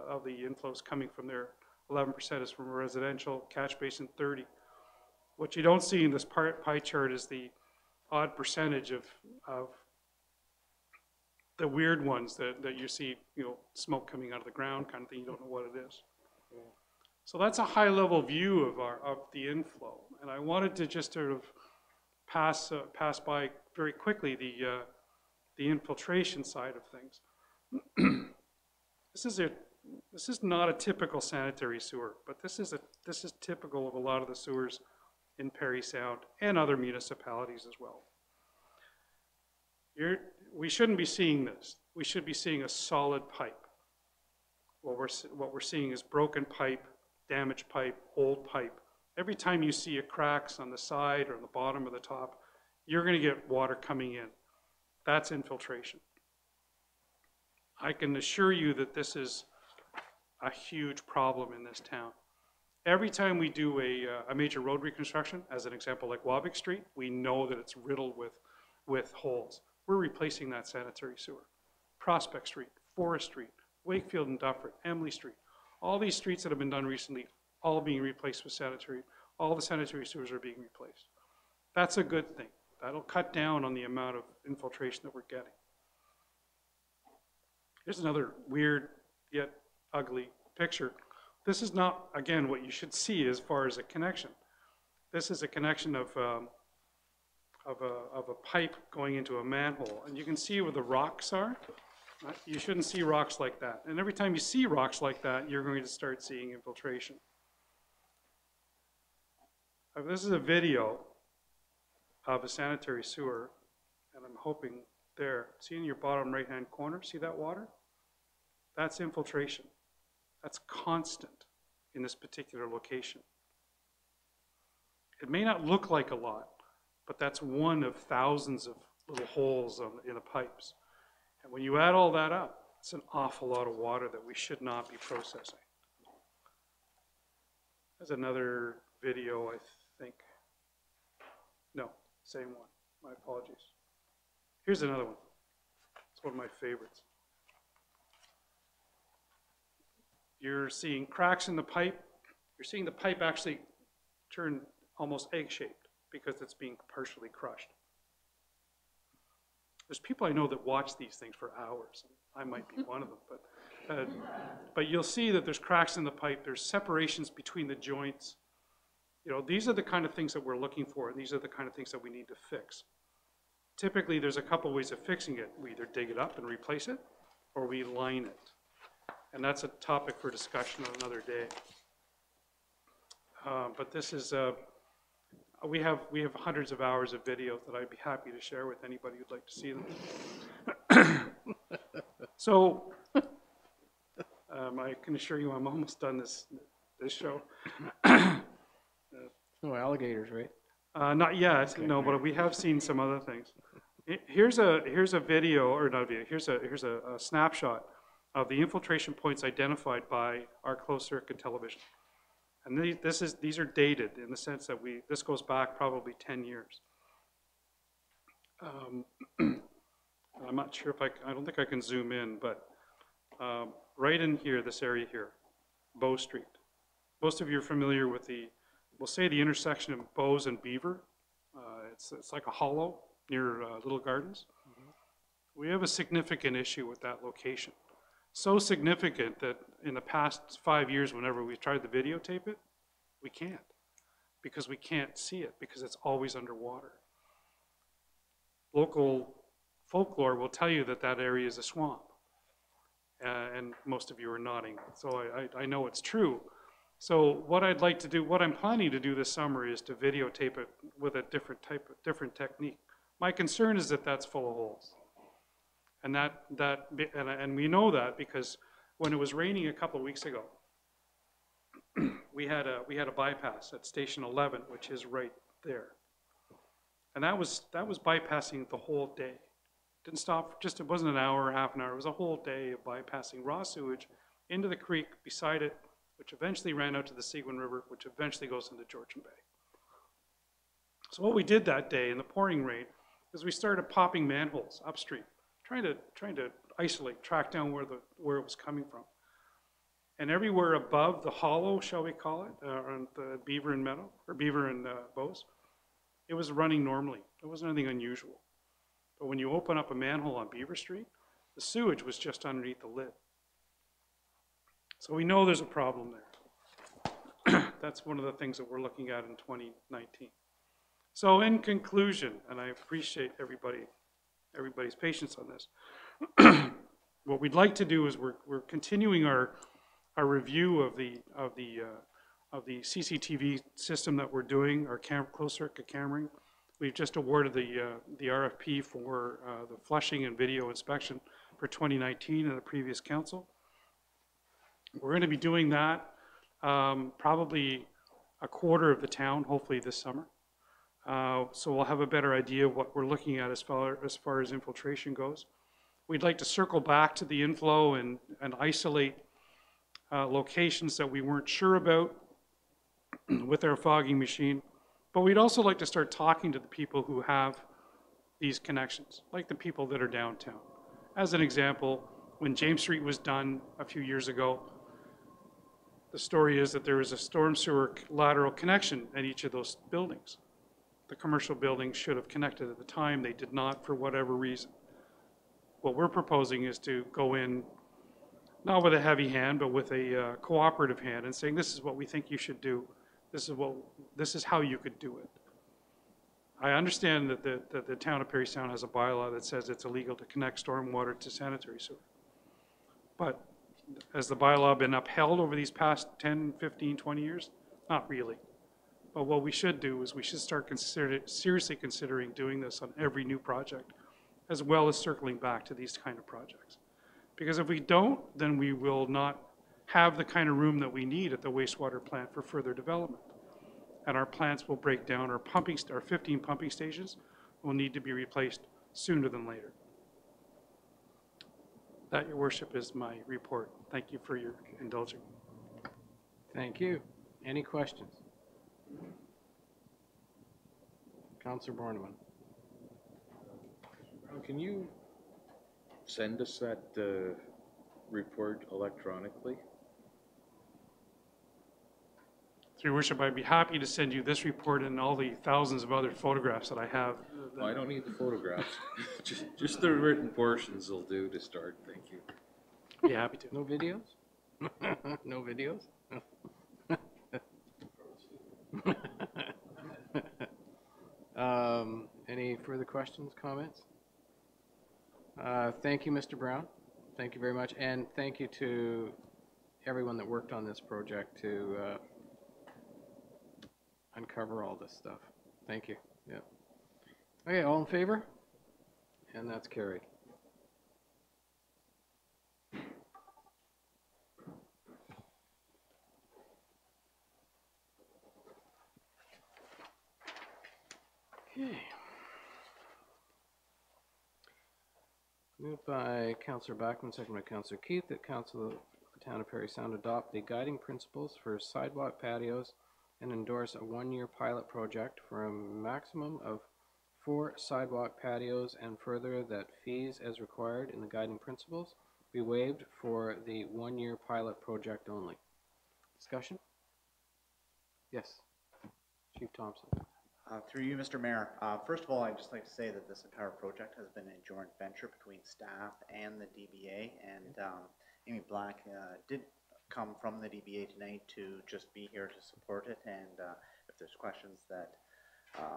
of the inflows coming from there. 11% is from residential, catch basin 30. What you don't see in this pie chart is the odd percentage of the weird ones that you see, you know, smoke coming out of the ground kind of thing. You don't know what it is. So that's a high level view of the inflow. And I wanted to just sort of pass by very quickly the infiltration side of things. This is not a typical sanitary sewer, but this is typical of a lot of the sewers in Parry Sound and other municipalities as well. We shouldn't be seeing this. We should be seeing a solid pipe. What we're seeing is broken pipe, damaged pipe, old pipe. Every time you see a cracks on the side or on the bottom or the top, you're going to get water coming in. That's infiltration. I can assure you that this is a huge problem in this town. Every time we do a major road reconstruction, as an example like Wabick Street, we know that it's riddled with holes. We're replacing that sanitary sewer. Prospect Street, Forest Street, Wakefield and Dufferin, Emily Street, all these streets that have been done recently, all being replaced with sanitary, all the sanitary sewers are being replaced. That's a good thing. That'll cut down on the amount of infiltration that we're getting. Here's another weird yet ugly picture. This is not, again, what you should see as far as a connection. This is a connection of a pipe going into a manhole, and you can see where the rocks are. You shouldn't see rocks like that. And every time you see rocks like that, you're going to start seeing infiltration. This is a video of a sanitary sewer, and I'm hoping there, see in your bottom right-hand corner, see that water? That's infiltration. That's constant in this particular location. It may not look like a lot, but that's one of thousands of little holes in the pipes. And when you add all that up, it's an awful lot of water that we should not be processing. There's another video, I think. No, same one. My apologies. Here's another one. It's one of my favorites. You're seeing cracks in the pipe. You're seeing the pipe actually turn almost egg-shaped because it's being partially crushed. There's people I know that watch these things for hours. I might be one of them, but you'll see that there's cracks in the pipe. There's separations between the joints. You know, these are the kind of things that we're looking for, and these are the kind of things that we need to fix. Typically, there's a couple ways of fixing it. We either dig it up and replace it, or we line it. And that's a topic for discussion on another day. But this is, we have hundreds of hours of videos that I'd be happy to share with anybody who'd like to see them. So, I can assure you I'm almost done this show. No alligators, right? Not yet, Okay. no, but we have seen some other things. Here's a video, or not a video, here's a snapshot of the infiltration points identified by our closed circuit television. And these are dated in the sense that this goes back probably 10 years. I'm not sure if I don't think I can zoom in, but right in here, this area here, Bow Street. Most of you are familiar with we'll say the intersection of Bowes and Beaver. It's like a hollow near Little Gardens. We have a significant issue with that location. So significant that in the past 5 years, whenever we've tried to videotape it, we can't. Because we can't see it, because it's always underwater. Local folklore will tell you that that area is a swamp. And most of you are nodding, so I know it's true. So what I'd like to do, what I'm planning to do this summer is to videotape it with a different technique. My concern is that that's full of holes. And we know that because when it was raining a couple of weeks ago, we had a bypass at Station 11, which is right there, and that was bypassing the whole day. Didn't stop. It wasn't an hour or half an hour. It was a whole day of bypassing raw sewage into the creek beside it, which eventually ran out to the Seguin River, which eventually goes into Georgian Bay. So what we did that day in the pouring rain is we started popping manholes upstream, trying to isolate, track down where it was coming from. And everywhere above the hollow, shall we call it, on the Beaver and Meadow, or Beaver and Bose, it was running normally. There wasn't anything unusual. But when you open up a manhole on Beaver Street, the sewage was just underneath the lid. So we know there's a problem there. That's one of the things that we're looking at in 2019. So in conclusion, and I appreciate everybody's patience on this, what we'd like to do is we're continuing our review of the CCTV system that we're doing, our closed circuit cameraing. We've just awarded the RFP for the flushing and video inspection for 2019 in the previous council. We're going to be doing that probably a quarter of the town, hopefully this summer. So we'll have a better idea of what we're looking at as far as infiltration goes. We'd like to circle back to the inflow and isolate locations that we weren't sure about with our fogging machine. But we'd also like to start talking to the people who have these connections, like the people that are downtown. As an example, when James Street was done a few years ago, the story is that there was a storm sewer lateral connection at each of those buildings. The commercial buildings should have connected at the time. They did not for whatever reason. What we're proposing is to go in, not with a heavy hand, but with a cooperative hand and saying, this is what we think you should do. This is how you could do it. I understand that the town of Parry Sound has a bylaw that says it's illegal to connect stormwater to sanitary sewer. But has the bylaw been upheld over these past 10, 15, 20 years? Not really. But what we should do is we should start seriously considering doing this on every new project, as well as circling back to these kind of projects. Because if we don't, then we will not have the kind of room that we need at the wastewater plant for further development. And our plants will break down. Our 15 pumping stations will need to be replaced sooner than later. That, Your Worship, is my report. Thank you for your indulging. Thank you. Any questions? Councillor Borneman. Can you send us that report electronically? Through Your Worship, I'd be happy to send you this report and all the thousands of other photographs that I have. Well, I don't need the photographs. just the written portions will do to start. Thank you. Be happy to. No videos? No videos? Any further questions, comments? Thank you, Mr. Brown. Thank you very much. And thank you to everyone that worked on this project to uncover all this stuff. Thank you. Yeah. Okay, all in favor? And that's carried. Okay. Moved by Councillor Backman, second by Councillor Keith, that Council of the Town of Parry Sound adopt the guiding principles for sidewalk patios and endorse a one-year pilot project for a maximum of 4 sidewalk patios, and further that fees as required in the guiding principles be waived for the one-year pilot project only. Discussion? Yes. Chief Thompson. Through you, Mr. Mayor. First of all, I'd just like to say that this entire project has been a joint venture between staff and the DBA, and Amy Black did come from the DBA tonight to just be here to support it, and if there's questions that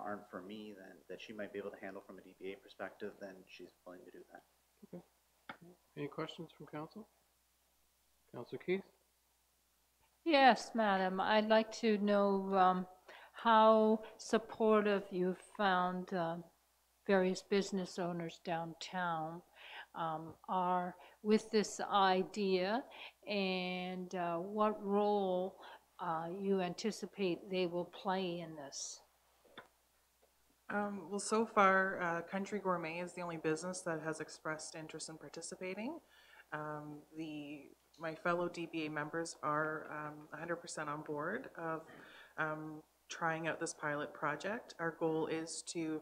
aren't for me, then that she might be able to handle from a DBA perspective, then she's willing to do that. Okay. Any questions from Council? Councillor Keith? Yes, madam. I'd like to know how supportive you've found various business owners downtown are with this idea, and what role you anticipate they will play in this. Well, so far, Country Gourmet is the only business that has expressed interest in participating. My fellow DBA members are 100% on board of trying out this pilot project. Our goal is to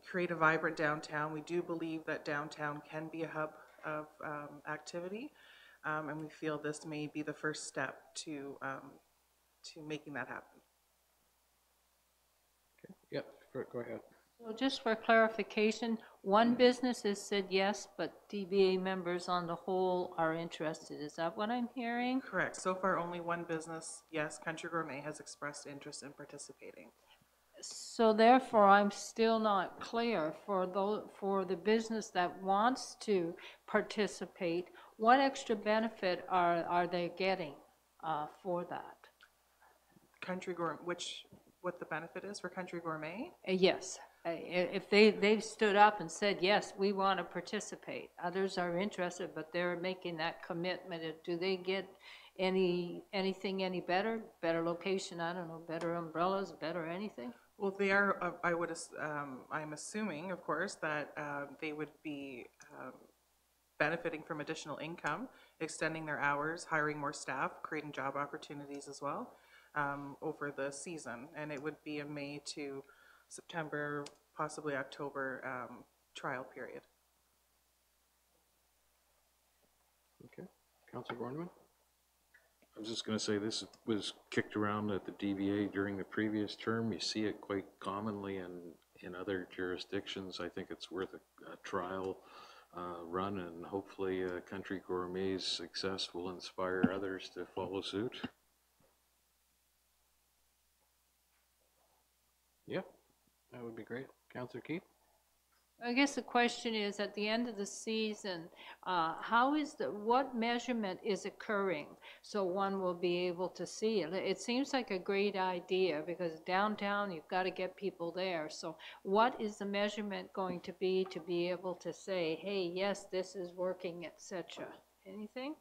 create a vibrant downtown. We do believe that downtown can be a hub of activity, and we feel this may be the first step to making that happen. Yep, go ahead. So just for clarification, one business has said yes, but DBA members on the whole are interested. Is that what I'm hearing? Correct. So far, only one business, yes, Country Gourmet, has expressed interest in participating. So therefore, I'm still not clear for the business that wants to participate, what extra benefit are they getting for that? Country Gourmet, what the benefit is for Country Gourmet? Yes. If they've stood up and said, yes, we want to participate. Others are interested, but they're making that commitment. Do they get anything any better? Better location, I don't know, better umbrellas, better anything? Well, they are, I'm assuming, of course, that they would be benefiting from additional income, extending their hours, hiring more staff, creating job opportunities as well over the season. And it would be a May to September, possibly October trial period. Okay. Councillor Borneman? I was just going to say, this was kicked around at the DBA during the previous term. You see it quite commonly in other jurisdictions. I think it's worth a trial run, and hopefully Country Gourmet's success will inspire others to follow suit. Yep, that would be great. Councillor Keith? I guess the question is, at the end of the season, what measurement is occurring so one will be able to see it? It seems like a great idea because downtown, you've got to get people there. So what is the measurement going to be able to say, hey, yes, this is working, etc.? Anything?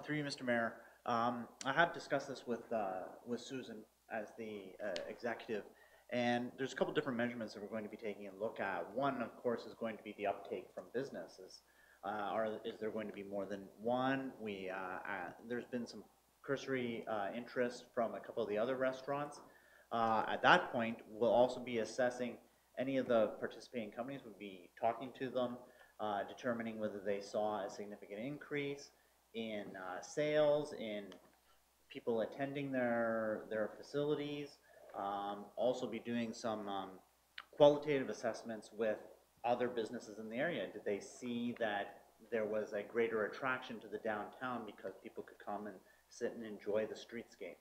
Through you, Mr. Mayor, I have discussed this with Susan as the executive. And there's a couple different measurements that we're going to be taking a look at. One, of course, is going to be the uptake from businesses. Is there going to be more than one? There's been some cursory interest from a couple of the other restaurants. At that point, we'll also be assessing any of the participating companies. We'll be talking to them, determining whether they saw a significant increase in sales, in people attending their facilities. Also be doing some qualitative assessments with other businesses in the area. Did they see that there was a greater attraction to the downtown because people could come and sit and enjoy the streetscape?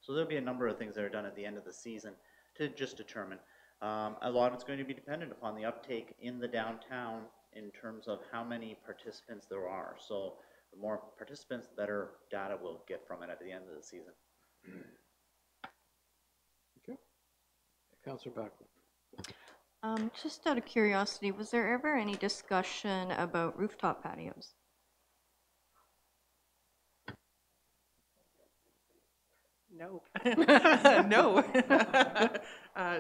So there'll be a number of things that are done at the end of the season to just determine. A lot of it's going to be dependent upon the uptake in the downtown in terms of how many participants there are. So the more participants, the better data we'll get from it at the end of the season. Okay. Councillor Backward. Just out of curiosity, was there ever any discussion about rooftop patios? No. No.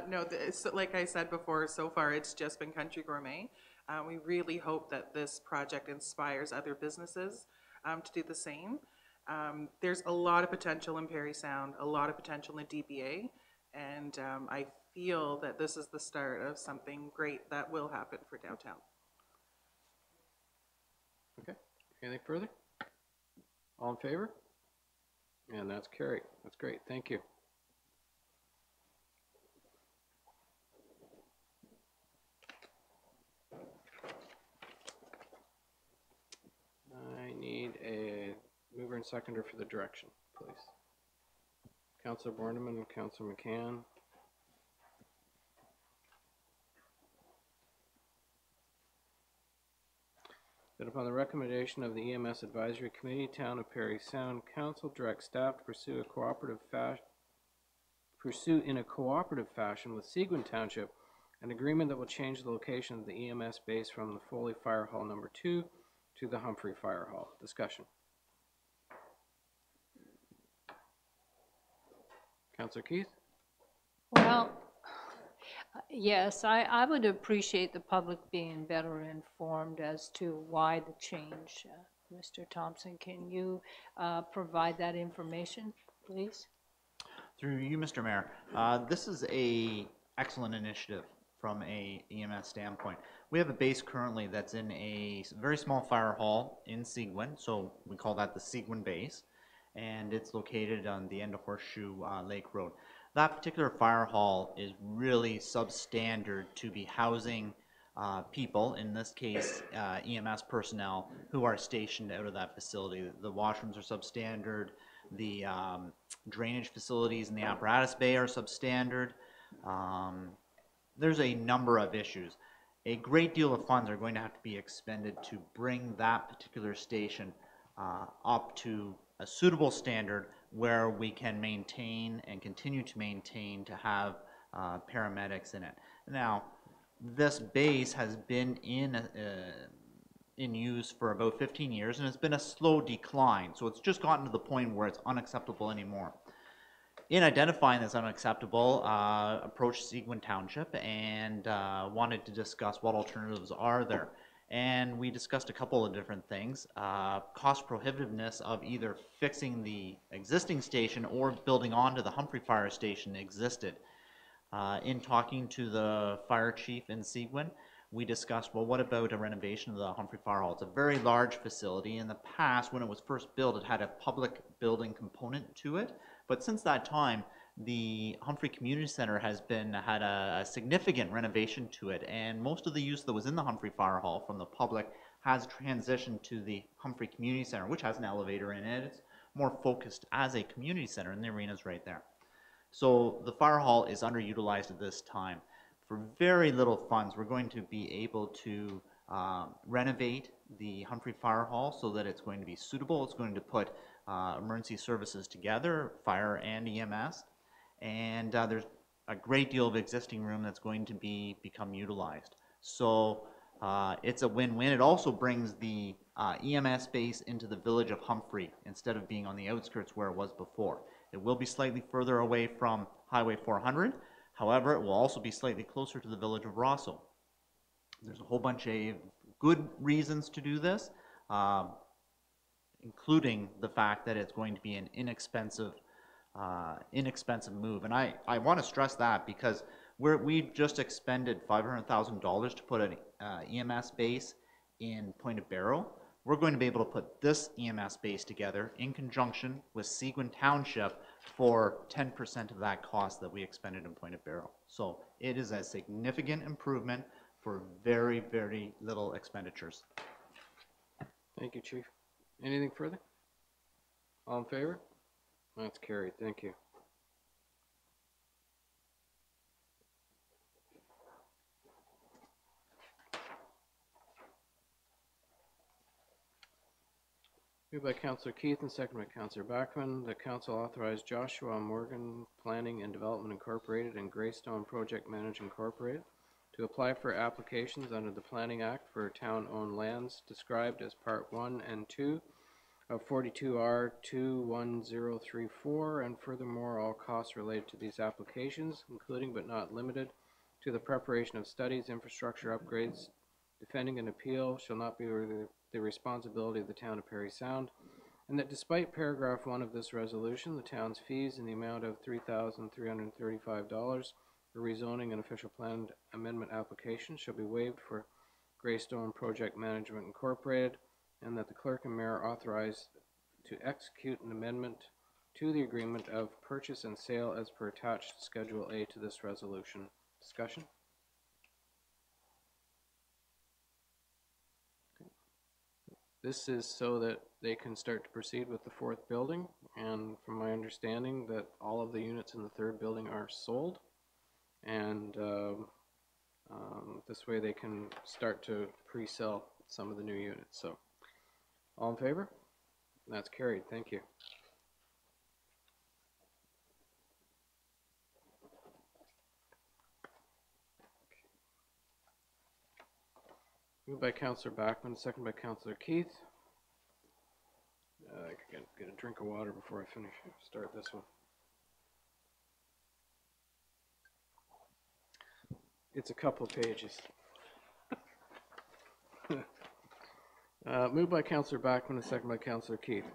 No, so like I said before, so far it's just been Country Gourmet. We really hope that this project inspires other businesses to do the same. There's a lot of potential in Parry Sound, a lot of potential in DBA, and I feel that this is the start of something great that will happen for downtown. Okay. Anything further? All in favor? And that's carried. That's great. Thank you. I need a mover and seconder for the direction, please. Councillor Borneman and Councillor McCann. That upon the recommendation of the EMS Advisory Committee, Town of Parry Sound Council directs staff to pursue in a cooperative fashion with Seguin Township an agreement that will change the location of the EMS base from the Foley Fire Hall number 2 to the Humphrey Fire Hall. Discussion. Councillor Keith? Well, yes, I would appreciate the public being better informed as to why the change. Mr. Thompson, can you provide that information, please? Through you, Mr. Mayor, this is a excellent initiative from a EMS standpoint. We have a base currently that's in a very small fire hall in Seguin, so we call that the Seguin base, and it's located on the end of Horseshoe Lake Road. That particular fire hall is really substandard to be housing people, in this case EMS personnel, who are stationed out of that facility. The washrooms are substandard, the drainage facilities in the apparatus bay are substandard. There's a number of issues. A great deal of funds are going to have to be expended to bring that particular station up to a suitable standard where we can maintain and continue to maintain to have paramedics in it. Now, this base has been in use for about 15 years, and it's been a slow decline. So it's just gotten to the point where it's unacceptable anymore. In identifying this unacceptable, approached Seguin Township and wanted to discuss what alternatives are there. And we discussed a couple of different things. Cost prohibitiveness of either fixing the existing station or building onto the Humphrey Fire Station existed. In talking to the fire chief in Seguin, we discussed, well, what about a renovation of the Humphrey Fire Hall? It's a very large facility. In the past, when it was first built, it had a public building component to it. But since that time, the Humphrey Community Center has had a significant renovation to it, and most of the use that was in the Humphrey Fire Hall from the public has transitioned to the Humphrey Community Center, which has an elevator in it. It's more focused as a community center, and the arena's right there. So the fire hall is underutilized at this time. For very little funds, we're going to be able to renovate the Humphrey Fire Hall so that it's going to be suitable. It's going to put emergency services together, fire and EMS, and there's a great deal of existing room that's going to become utilized. So it's a win-win. It also brings the EMS base into the village of Humphrey instead of being on the outskirts where it was before. It will be slightly further away from Highway 400. However, it will also be slightly closer to the village of Rosso. There's a whole bunch of good reasons to do this, including the fact that it's going to be an inexpensive move. And I want to stress that because we've just expended $500,000 to put an EMS base in Point of Barrow. We're going to be able to put this EMS base together in conjunction with Seguin Township for 10% of that cost that we expended in Point of Barrow. So it is a significant improvement for very, very little expenditures. Thank you, Chief. Anything further? All in favor? That's carried. Thank you. Moved by Councillor Keith and seconded by Councillor Bachman. The council authorized Joshua Morgan Planning and Development Incorporated and Greystone Project Management Incorporated to apply for applications under the Planning Act for town-owned lands described as Part 1 and 2 of 42R 21034, and furthermore all costs related to these applications, including but not limited to the preparation of studies, infrastructure upgrades, defending an appeal shall not be the responsibility of the town of Parry Sound, and that despite paragraph 1 of this resolution, the town's fees in the amount of $3,335 for rezoning an official plan amendment application shall be waived for Greystone Project Management Incorporated, and that the clerk and mayor authorized to execute an amendment to the agreement of purchase and sale as per attached Schedule A to this resolution. Discussion? This is so that they can start to proceed with the fourth building, and from my understanding that all of the units in the third building are sold, and this way they can start to pre-sell some of the new units. So, all in favor? That's carried. Thank you. Moved by Councillor Bachman, second by Councillor Keith. I could get a drink of water before I start this one. It's a couple pages. Moved by Councillor Bachman and second by Councillor Keith.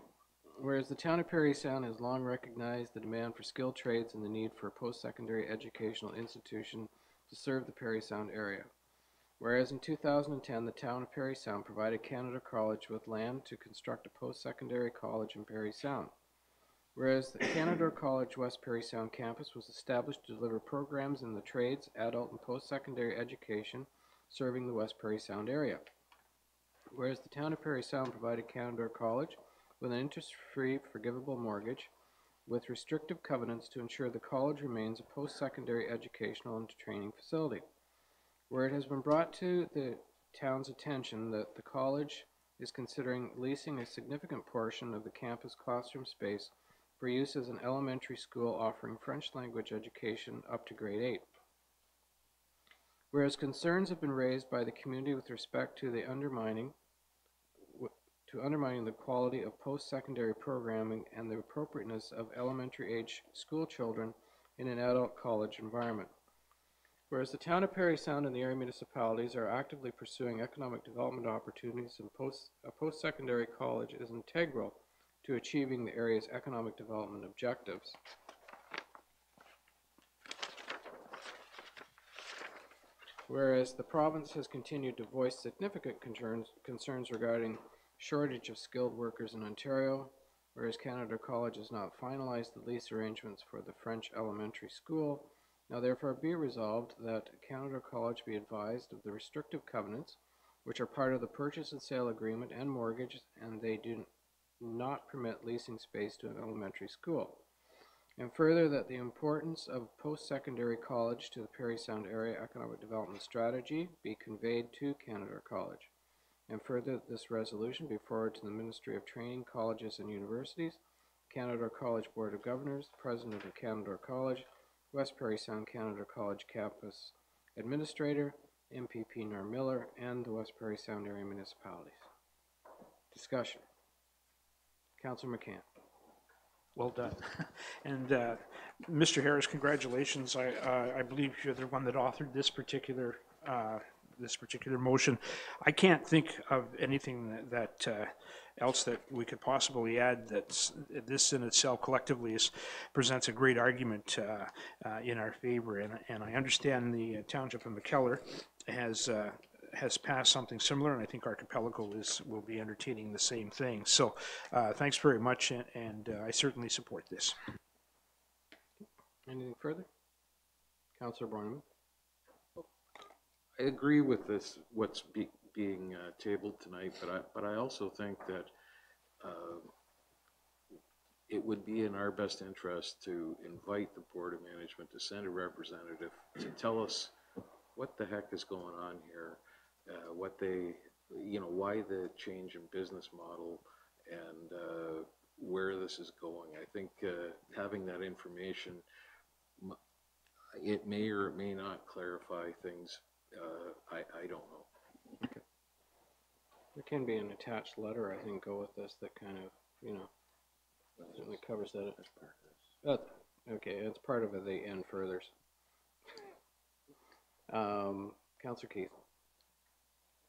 Whereas the town of Parry Sound has long recognized the demand for skilled trades and the need for a post-secondary educational institution to serve the Parry Sound area. Whereas in 2010, the town of Parry Sound provided Canada College with land to construct a post-secondary college in Parry Sound. Whereas the Canada College West Parry Sound campus was established to deliver programs in the trades, adult, and post-secondary education serving the West Parry Sound area. Whereas the town of Parry Sound provided Canada College with an interest-free forgivable mortgage with restrictive covenants to ensure the college remains a post-secondary educational and training facility. Where it has been brought to the town's attention that the college is considering leasing a significant portion of the campus classroom space for use as an elementary school offering French language education up to grade 8. Whereas concerns have been raised by the community with respect to the undermining the quality of post-secondary programming and the appropriateness of elementary age school children in an adult college environment. Whereas the town of Parry Sound and the area municipalities are actively pursuing economic development opportunities, and a post-secondary college is integral to achieving the area's economic development objectives. Whereas the province has continued to voice significant concerns regarding shortage of skilled workers in Ontario, whereas Canada College has not finalized the lease arrangements for the French elementary school. Now therefore be resolved that Canada College be advised of the restrictive covenants which are part of the purchase and sale agreement and mortgage, and they do not permit leasing space to an elementary school. And further, that the importance of post-secondary college to the Parry Sound area economic development strategy be conveyed to Canada College. And further, that this resolution be forwarded to the Ministry of Training, Colleges and Universities, Canada College Board of Governors, the President of Canada College, West Parry Sound Canada College Campus Administrator, MPP Norm Miller, and the West Parry Sound area municipalities. Discussion. Councillor McCann. Well done. And Mr. Harris, congratulations. I believe you're the one that authored this particular motion. I can't think of anything that else that we could possibly add. That's this in itself collectively presents a great argument in our favor. And I understand the township of McKellar has passed something similar, and I think Archipelago will be entertaining the same thing. So thanks very much, and I certainly support this. Anything further? Councillor Borneman. I agree with this, what's being tabled tonight, but I also think that it would be in our best interest to invite the Board of Management to send a representative to tell us what the heck is going on here, what they, why the change in business model, and where this is going. I think having that information, it may or it may not clarify things. I don't know. Okay. There can be an attached letter, I think, go with this that kind of, certainly covers that. That's part of this. Okay, it's part of the and furthers. Councillor Keith.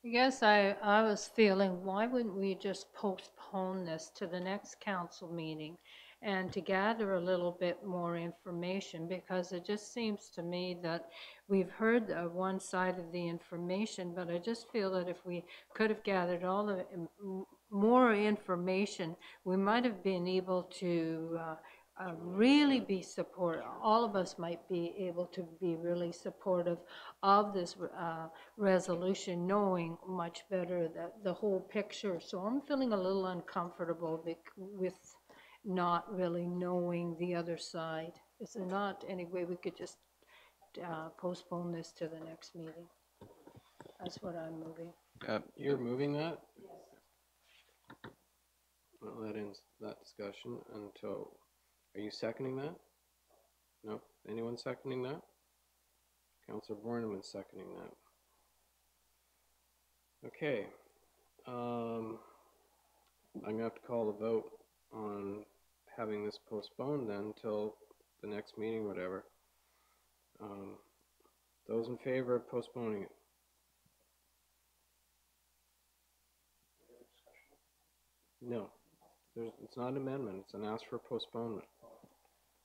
Yes, I was feeling, why wouldn't we just postpone this to the next council meeting and to gather a little bit more information, because it just seems to me that we've heard one side of the information, but I just feel that if we could have gathered all the more information, we might have been able to really be supportive. All of us might be able to be really supportive of this resolution, knowing much better the whole picture. So I'm feeling a little uncomfortable with not really knowing the other side. Is there not any way we could just postpone this to the next meeting? That's what I'm moving. You're moving that? Yes. Well, that ends that discussion until... Are you seconding that? No? Anyone seconding that? Councillor Borneman seconding that. Okay. I'm going to have to call the vote on having this postponed then until the next meeting, whatever. Those in favor of postponing it? No. It's not an amendment, it's an ask for postponement.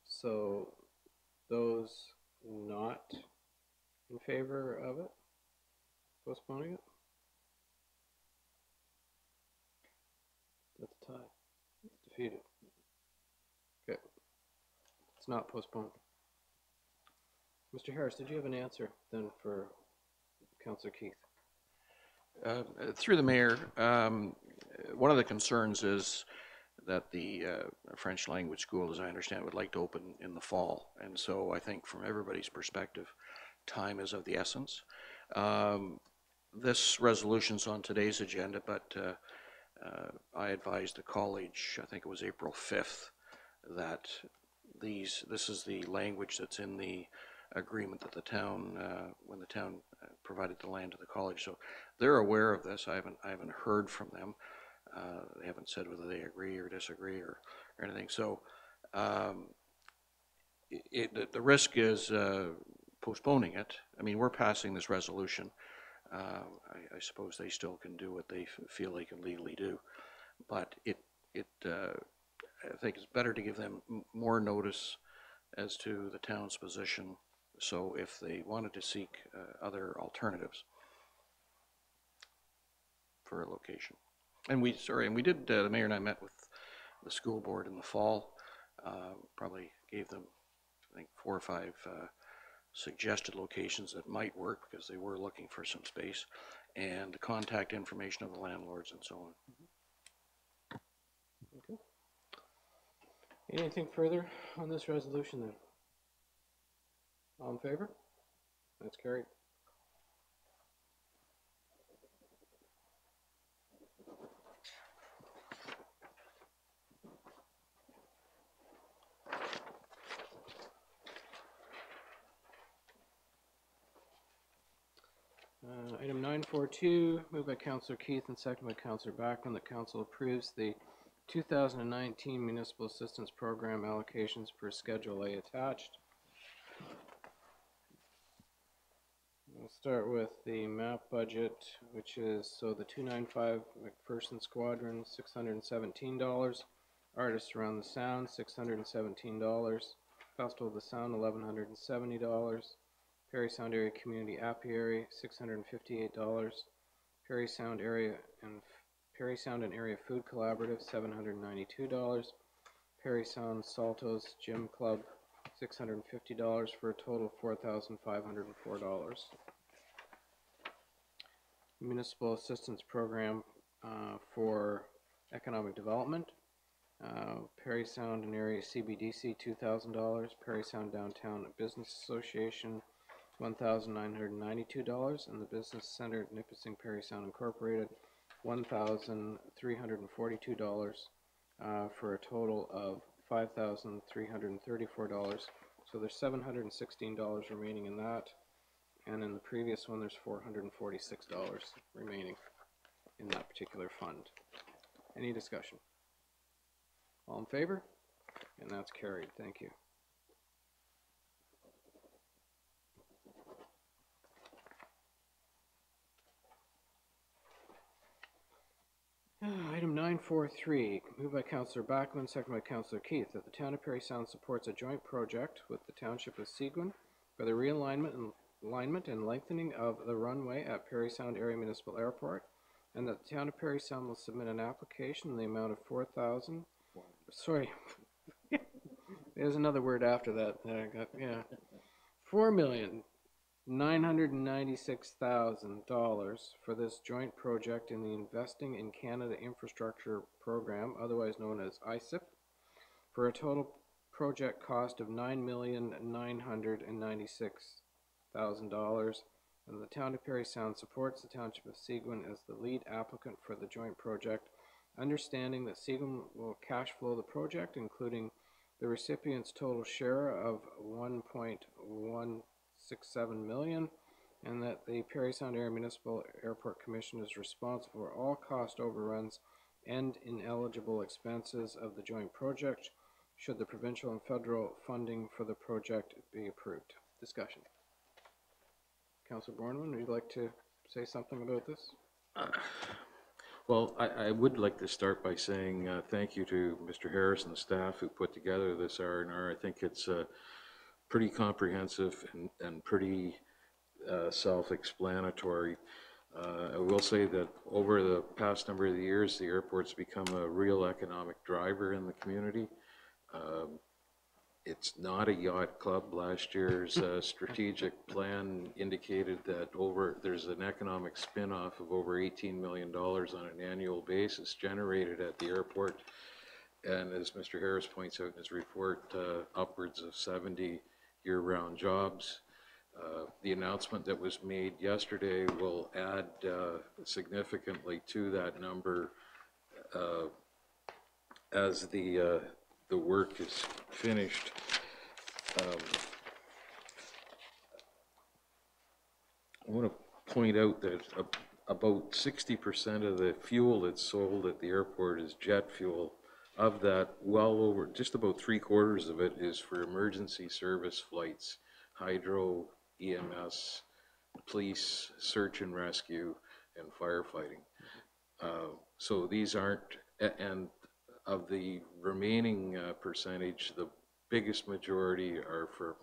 So those not in favor of it, postponing it? That's a tie. It's defeated. Okay. It's not postponed. Mr. Harris, did you have an answer then for Councillor Keith? Through the mayor, one of the concerns is that the French language school, as I understand, would like to open in the fall. And so I think from everybody's perspective, time is of the essence. This resolution's on today's agenda, but I advised the college, I think it was April 5th, that this is the language that's in the agreement that the town, when the town provided the land to the college. So they're aware of this. I haven't heard from them. They haven't said whether they agree or disagree or anything. So the risk is postponing it. I mean, we're passing this resolution. I suppose they still can do what they feel they can legally do, but I think it's better to give them more notice as to the town's position. So if they wanted to seek other alternatives for a location. And we did, the mayor and I met with the school board in the fall, probably gave them, I think, 4 or 5 suggested locations that might work because they were looking for some space, and the contact information of the landlords and so on. Okay. Anything further on this resolution then? All in favor? That's carried. Item 942, moved by Councillor Keith and seconded by Councillor Backlund, that Council approves the 2019 Municipal Assistance Program allocations per Schedule A attached. We'll start with the MAP budget, which is, so the 295 McPherson Squadron, $617. Artists Around the Sound, $617. Festival of the Sound, $1,170. Parry Sound Area Community Apiary, $658. Parry Sound and Area Food Collaborative, $792. Parry Sound Saltos Gym Club, $650 for a total of $4,504. Municipal Assistance Program for Economic Development. Parry Sound and Area CBDC, $2,000. Parry Sound Downtown Business Association, $1,992, and the Business Center at Nipissing Parry Sound Incorporated, $1,342 for a total of $5,334. So there's $716 remaining in that, and in the previous one there's $446 remaining in that particular fund. Any discussion? All in favor? And that's carried. Thank you. Item 943, moved by Councillor Backlund, seconded by Councillor Keith, that the Town of Parry Sound supports a joint project with the Township of Seguin for the realignment and lengthening of the runway at Parry Sound Area Municipal Airport, and that the Town of Parry Sound will submit an application in the amount of there's another word after that I got, yeah, $4,996,000 for this joint project in the Investing in Canada Infrastructure Program, otherwise known as ICIP, for a total project cost of $9,996,000. And the Town of Parry Sound supports the Township of Seguin as the lead applicant for the joint project, understanding that Seguin will cash flow the project, including the recipient's total share of $1.167 million, and that the Parry Sound Area Municipal Airport Commission is responsible for all cost overruns and ineligible expenses of the joint project, should the provincial and federal funding for the project be approved. Discussion. Councillor Bornman, would you like to say something about this? Well, I would like to start by saying thank you to Mr. Harris and the staff who put together this R&R. I think it's pretty comprehensive and pretty self-explanatory. I will say that over the past number of years, the airport's become a real economic driver in the community. It's not a yacht club. Last year's strategic plan indicated that there's an economic spin-off of over $18 million on an annual basis generated at the airport. And as Mr. Harris points out in his report, upwards of 70 year-round jobs. The announcement that was made yesterday will add significantly to that number as the work is finished. I want to point out that about 60% of the fuel that's sold at the airport is jet fuel. Of that, well over, just about 3/4 of it is for emergency service flights, hydro, EMS, police, search and rescue, and firefighting. So these aren't, and of the remaining percentage, the biggest majority are from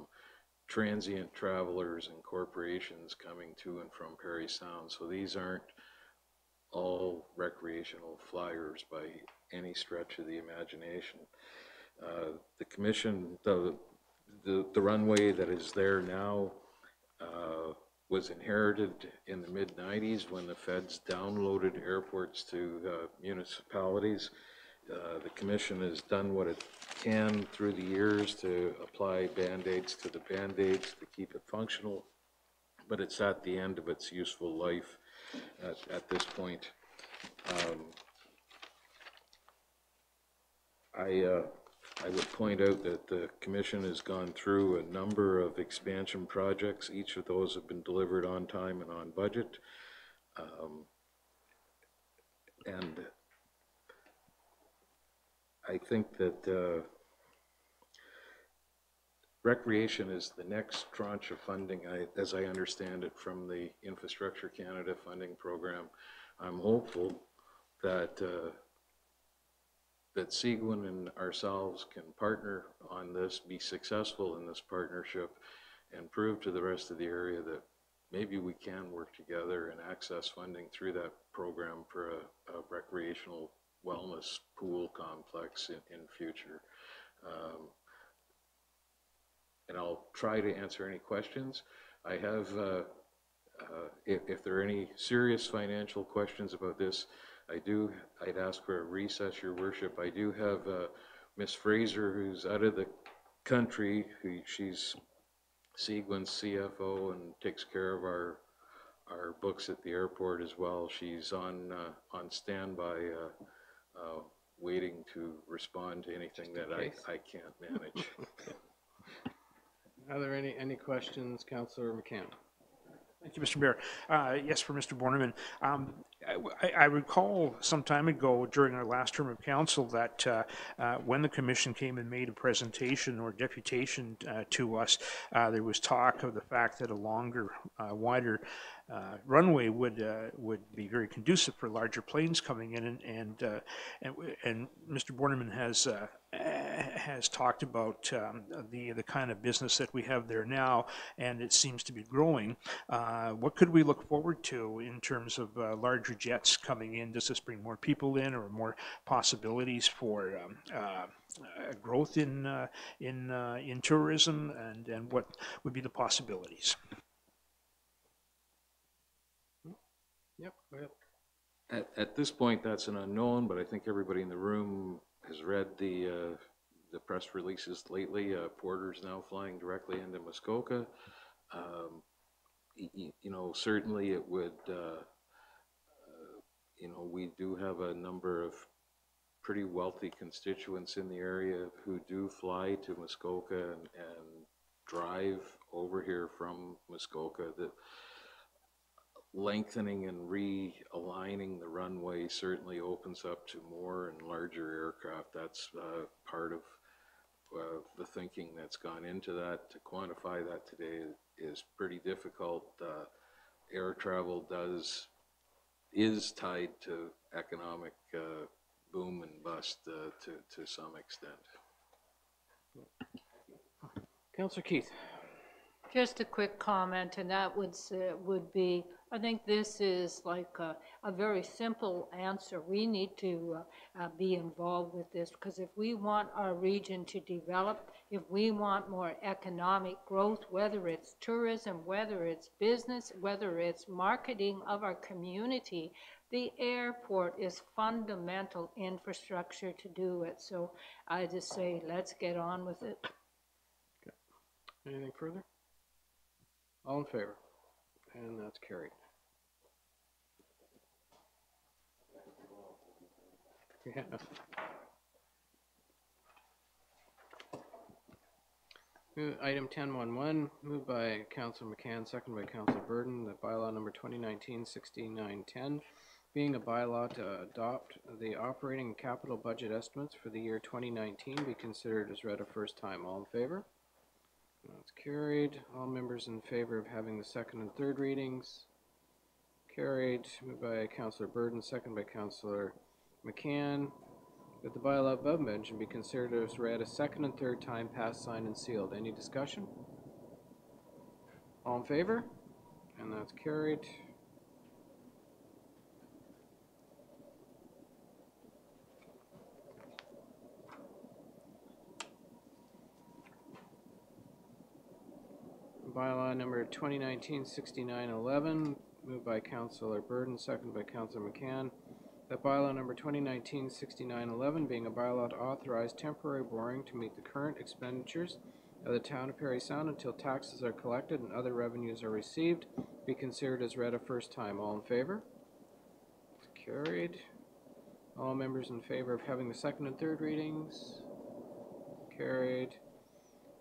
transient travelers and corporations coming to and from Parry Sound. So these aren't all recreational flyers by any stretch of the imagination. The commission, the runway that is there now was inherited in the mid-90s when the feds downloaded airports to municipalities. The commission has done what it can through the years to apply Band-Aids to the Band-Aids to keep it functional, but it's at the end of its useful life at this point. I would point out that the commission has gone through a number of expansion projects. Each of those have been delivered on time and on budget. And I think that recreation is the next tranche of funding, as I understand it, from the Infrastructure Canada funding program. I'm hopeful that that Seguin and ourselves can partner on this, be successful in this partnership, and prove to the rest of the area that maybe we can work together and access funding through that program for a recreational wellness pool complex in future. And I'll try to answer any questions. I have, if there are any serious financial questions about this, I'd ask for a recess, Your Worship. I do have Miss Fraser, who's out of the country. She's Seguin's CFO and takes care of our books at the airport as well. She's on standby, waiting to respond to anything that I can't manage. Are there any questions, Councillor McCann? Thank you, Mr. Mayor. Yes, for Mr. Borneman. I recall some time ago during our last term of council that when the commission came and made a presentation or deputation to us, there was talk of the fact that a longer, wider runway would be very conducive for larger planes coming in, and Mr. Borneman has talked about the kind of business that we have there now, and it seems to be growing. What could we look forward to in terms of larger jets coming in? Does this bring more people in, or more possibilities for growth in tourism, and what would be the possibilities? Yep, go ahead. At this point, that's an unknown, but I think everybody in the room has read the press releases lately. Porter's now flying directly into Muskoka. You know, certainly it would, you know, we do have a number of pretty wealthy constituents in the area who do fly to Muskoka and drive over here from Muskoka. The lengthening and realigning the runway certainly opens up to more and larger aircraft. That's part of the thinking that's gone into that. To quantify that today is pretty difficult. Air travel does is tied to economic boom and bust to some extent. Councillor Keith. Just a quick comment, and that would be, I think this is like a very simple answer. We need to be involved with this, because if we want our region to develop, if we want more economic growth, whether it's tourism, whether it's business, whether it's marketing of our community, the airport is fundamental infrastructure to do it. So I just say, let's get on with it. Okay. Anything further? All in favor? And that's carried. Yeah. Item 10.11, moved by Councillor McCann, seconded by Councillor Burden, that bylaw number 2019-6910, being a bylaw to adopt the operating and capital budget estimates for the year 2019, be considered as read a first time. All in favor? That's carried. All members in favor of having the second and third readings? Carried. Moved by Councillor Burden, second by Councillor McCann, that the bylaw above mentioned be considered as read a second and third time, passed, signed, and sealed. Any discussion? All in favor? And that's carried. Bylaw number 2019-6911, moved by Councillor Burden, seconded by Councillor McCann, that bylaw number 2019-6911, being a bylaw to authorize temporary borrowing to meet the current expenditures of the town of Parry Sound until taxes are collected and other revenues are received, be considered as read a first time. All in favor? It's carried. All members in favor of having the second and third readings? Carried.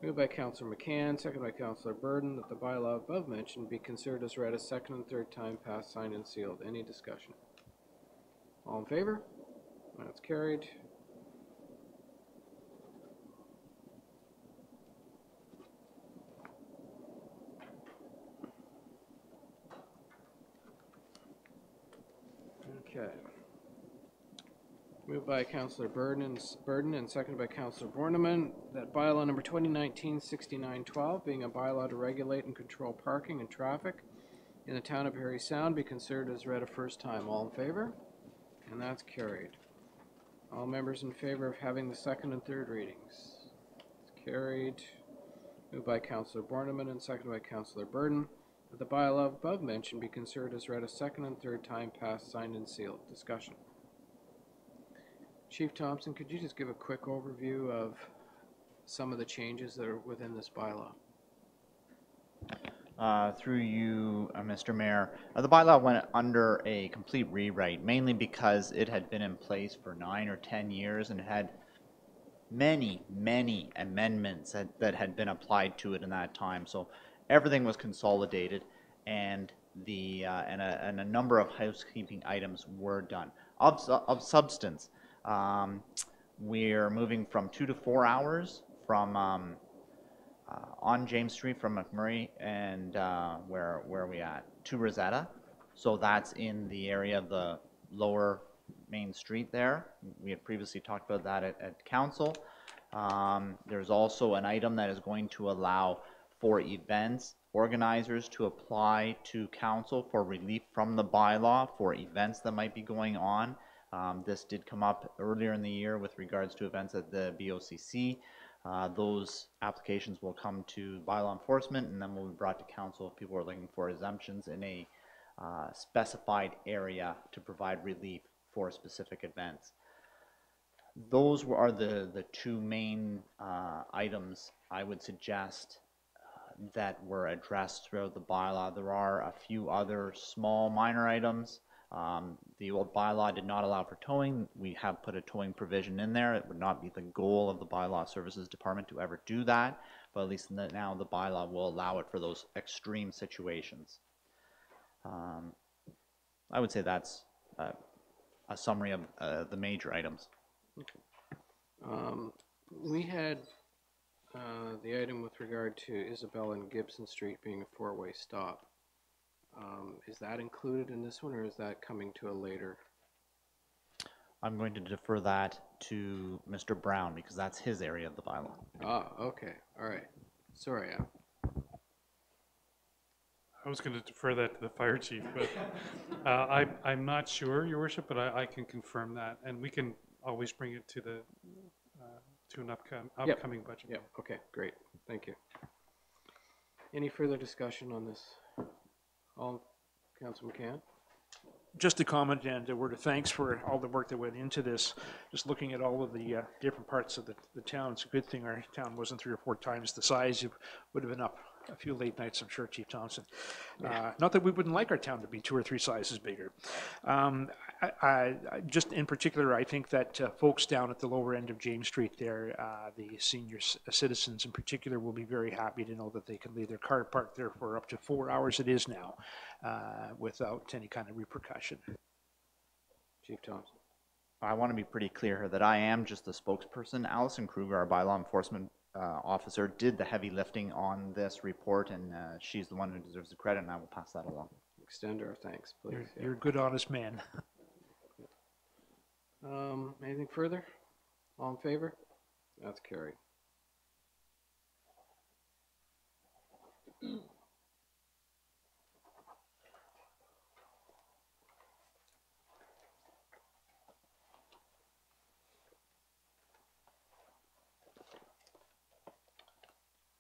Moved by Councillor McCann, seconded by Councillor Burden, that the bylaw above mentioned be considered as read a second and third time, passed, signed, and sealed. Any discussion? All in favor? That's carried. Okay. Moved by Councillor Burden and seconded by Councillor Borneman, that bylaw number 2019-6912, being a bylaw to regulate and control parking and traffic in the town of Parry Sound, be considered as read a first time. All in favor? And that's carried. All members in favor of having the second and third readings? It's carried. Moved by Councillor Borneman and seconded by Councillor Burden, that the bylaw above mentioned be considered as read a second and third time, passed, signed, and sealed. Discussion. Chief Thompson, could you just give a quick overview of some of the changes that are within this bylaw? Through you, Mr. Mayor, the bylaw went under a complete rewrite, mainly because it had been in place for 9 or 10 years and had many amendments that had been applied to it in that time. So everything was consolidated, and a number of housekeeping items were done of substance. We're moving from 2 to 4 hours from on James Street from McMurray and where are we at? To Rosetta. So that's in the area of the lower Main Street there. We had previously talked about that at council. There's also an item that is going to allow for events organizers to apply to council for relief from the bylaw for events that might be going on. This did come up earlier in the year with regards to events at the BOCC. Those applications will come to bylaw enforcement and then will be brought to council if people are looking for exemptions in a specified area to provide relief for specific events. Those are the two main items I would suggest that were addressed throughout the bylaw. There are a few other small minor items. The old bylaw did not allow for towing. We have put a towing provision in there. It would not be the goal of the bylaw services department to ever do that, but at least now the bylaw will allow it for those extreme situations. I would say that's a summary of the major items. Okay. We had the item with regard to Isabel and Gibson Street being a four-way stop. Is that included in this one, or is that coming to a later? I'm going to defer that to Mr. Brown because that's his area of the bylaw. Ah, okay, all right. Sorry, I was going to defer that to the fire chief, but I'm not sure, Your Worship, but I can confirm that, and we can always bring it to the to an upcoming budget. Yeah, okay, great, thank you. Any further discussion on this? Councilor McCann? Just a comment and a word of thanks for all the work that went into this. Just looking at all of the different parts of the town, it's a good thing our town wasn't 3 or 4 times the size. It would have been up a few late nights, I'm sure, Chief Thompson. Not that we wouldn't like our town to be 2 or 3 sizes bigger. Just in particular, I think that folks down at the lower end of James Street there, the senior citizens in particular, will be very happy to know that they can leave their car parked there for up to 4 hours it is now without any kind of repercussion. Chief Thompson. I want to be pretty clear here that I am just the spokesperson. Allison Kruger, our bylaw enforcement officer, did the heavy lifting on this report, and she's the one who deserves the credit, and I will pass that along. Extend our thanks, please. You're a good, honest man. Anything further? All in favor? That's carried.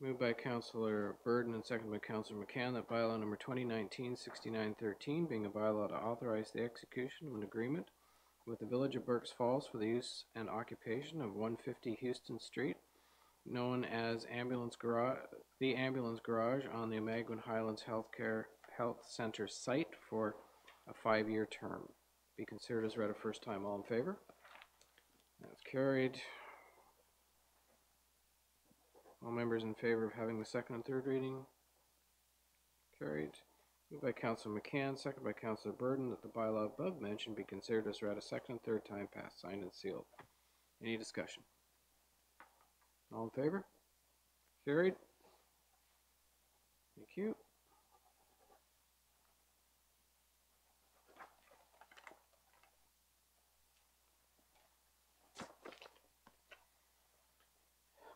Moved by Councillor Burden and seconded by Councillor McCann that bylaw number 2019-6913, being a bylaw to authorize the execution of an agreement with the Village of Burkes Falls for the use and occupation of 150 Houston Street, known as the Ambulance Garage on the Amagwin Highlands Health Center site for a 5-year term. Be considered as read a first time. All in favor? That's carried. All members in favor of having the second and third reading? Carried. Moved by Councillor McCann, seconded by Councillor Burden, that the bylaw above mentioned be considered as read a second and third time, passed, signed, and sealed. Any discussion? All in favor? Carried. Thank you.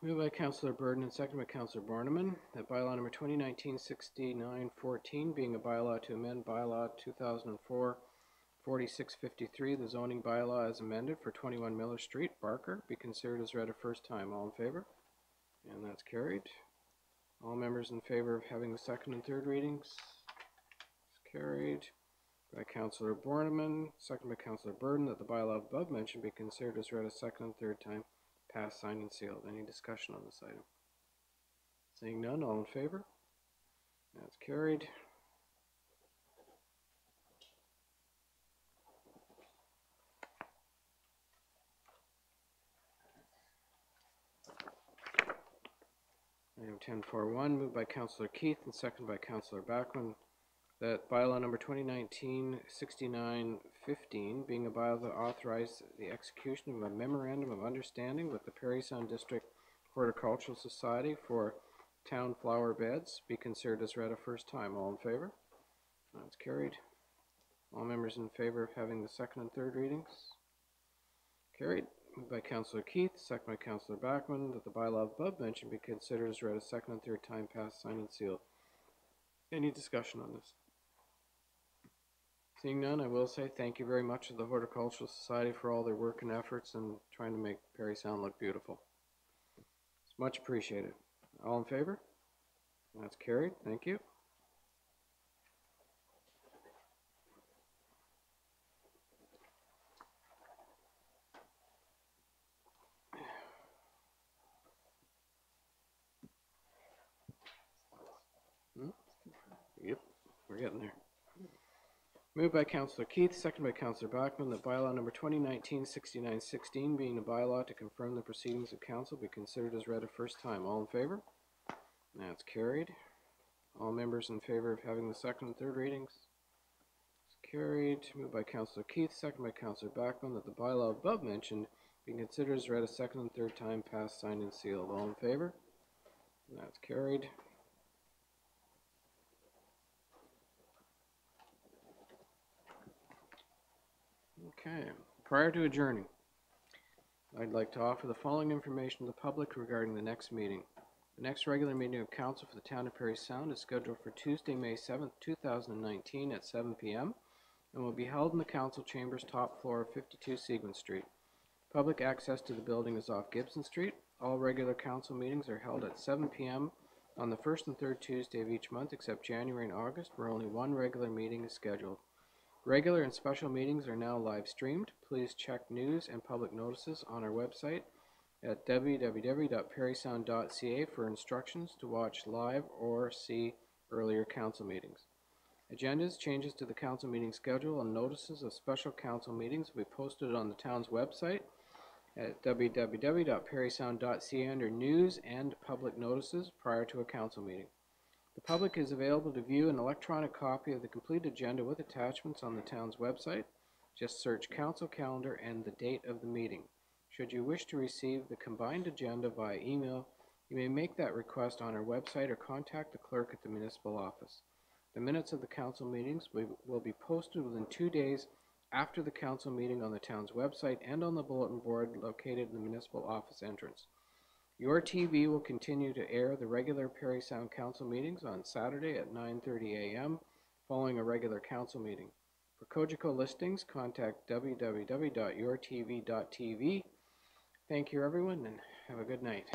Moved by Councillor Burden and seconded by Councillor Borneman that bylaw number 2019-6914, being a bylaw to amend bylaw 2004-4653, the zoning bylaw as amended for 21 Miller Street, Barker, be considered as read a first time. All in favor? And that's carried. All members in favor of having the second and third readings? It's carried. By Councillor Borneman, seconded by Councillor Burden, that the bylaw above mentioned be considered as read a second and third time, passed, signed, and sealed. Any discussion on this item? Seeing none, all in favor? That's carried. Item 10.4.1, moved by Councillor Keith and seconded by Councillor Bachman, that bylaw number 2019-6915, being a bylaw to authorize the execution of a memorandum of understanding with the Parry Sound District Horticultural Society for town flower beds, be considered as read a first time. All in favor? That's carried. All members in favor of having the second and third readings? Carried. Moved by Councillor Keith, second by Councillor Bachman, that the bylaw above mentioned be considered as read a second and third time, passed, signed, and sealed. Any discussion on this? Seeing none, I will say thank you very much to the Horticultural Society for all their work and efforts in trying to make Parry Sound look beautiful. It's much appreciated. All in favor? That's carried. Thank you. Yep, we're getting there. Moved by Councillor Keith, seconded by Councillor Bachman, that bylaw number 2019-6916, being a bylaw to confirm the proceedings of council, be considered as read a first time. All in favor? That's carried. All members in favor of having the second and third readings? It's carried. Moved by Councillor Keith, seconded by Councillor Bachman, that the bylaw above mentioned be considered as read a second and third time, passed, signed, and sealed. All in favor? That's carried. Okay, prior to adjourning, I'd like to offer the following information to the public regarding the next meeting. The next regular meeting of council for the town of Parry Sound is scheduled for Tuesday, May 7th, 2019 at 7 p.m. and will be held in the council chambers, top floor of 52 Seguin Street. Public access to the building is off Gibson Street. All regular council meetings are held at 7 p.m. on the first and third Tuesday of each month, except January and August, where only one regular meeting is scheduled. Regular and special meetings are now live streamed. Please check news and public notices on our website at www.parrysound.ca for instructions to watch live or see earlier council meetings. Agendas, changes to the council meeting schedule, and notices of special council meetings will be posted on the town's website at www.parrysound.ca under news and public notices prior to a council meeting. The public is available to view an electronic copy of the complete agenda with attachments on the town's website. Just search council calendar and the date of the meeting. Should you wish to receive the combined agenda via email, you may make that request on our website or contact the clerk at the municipal office. The minutes of the council meetings will be posted within 2 days after the council meeting on the town's website and on the bulletin board located in the municipal office entrance. Your TV will continue to air the regular Parry Sound Council meetings on Saturday at 9:30 a.m. following a regular council meeting. For Cogeco listings, contact www.yourtv.tv. Thank you, everyone, and have a good night.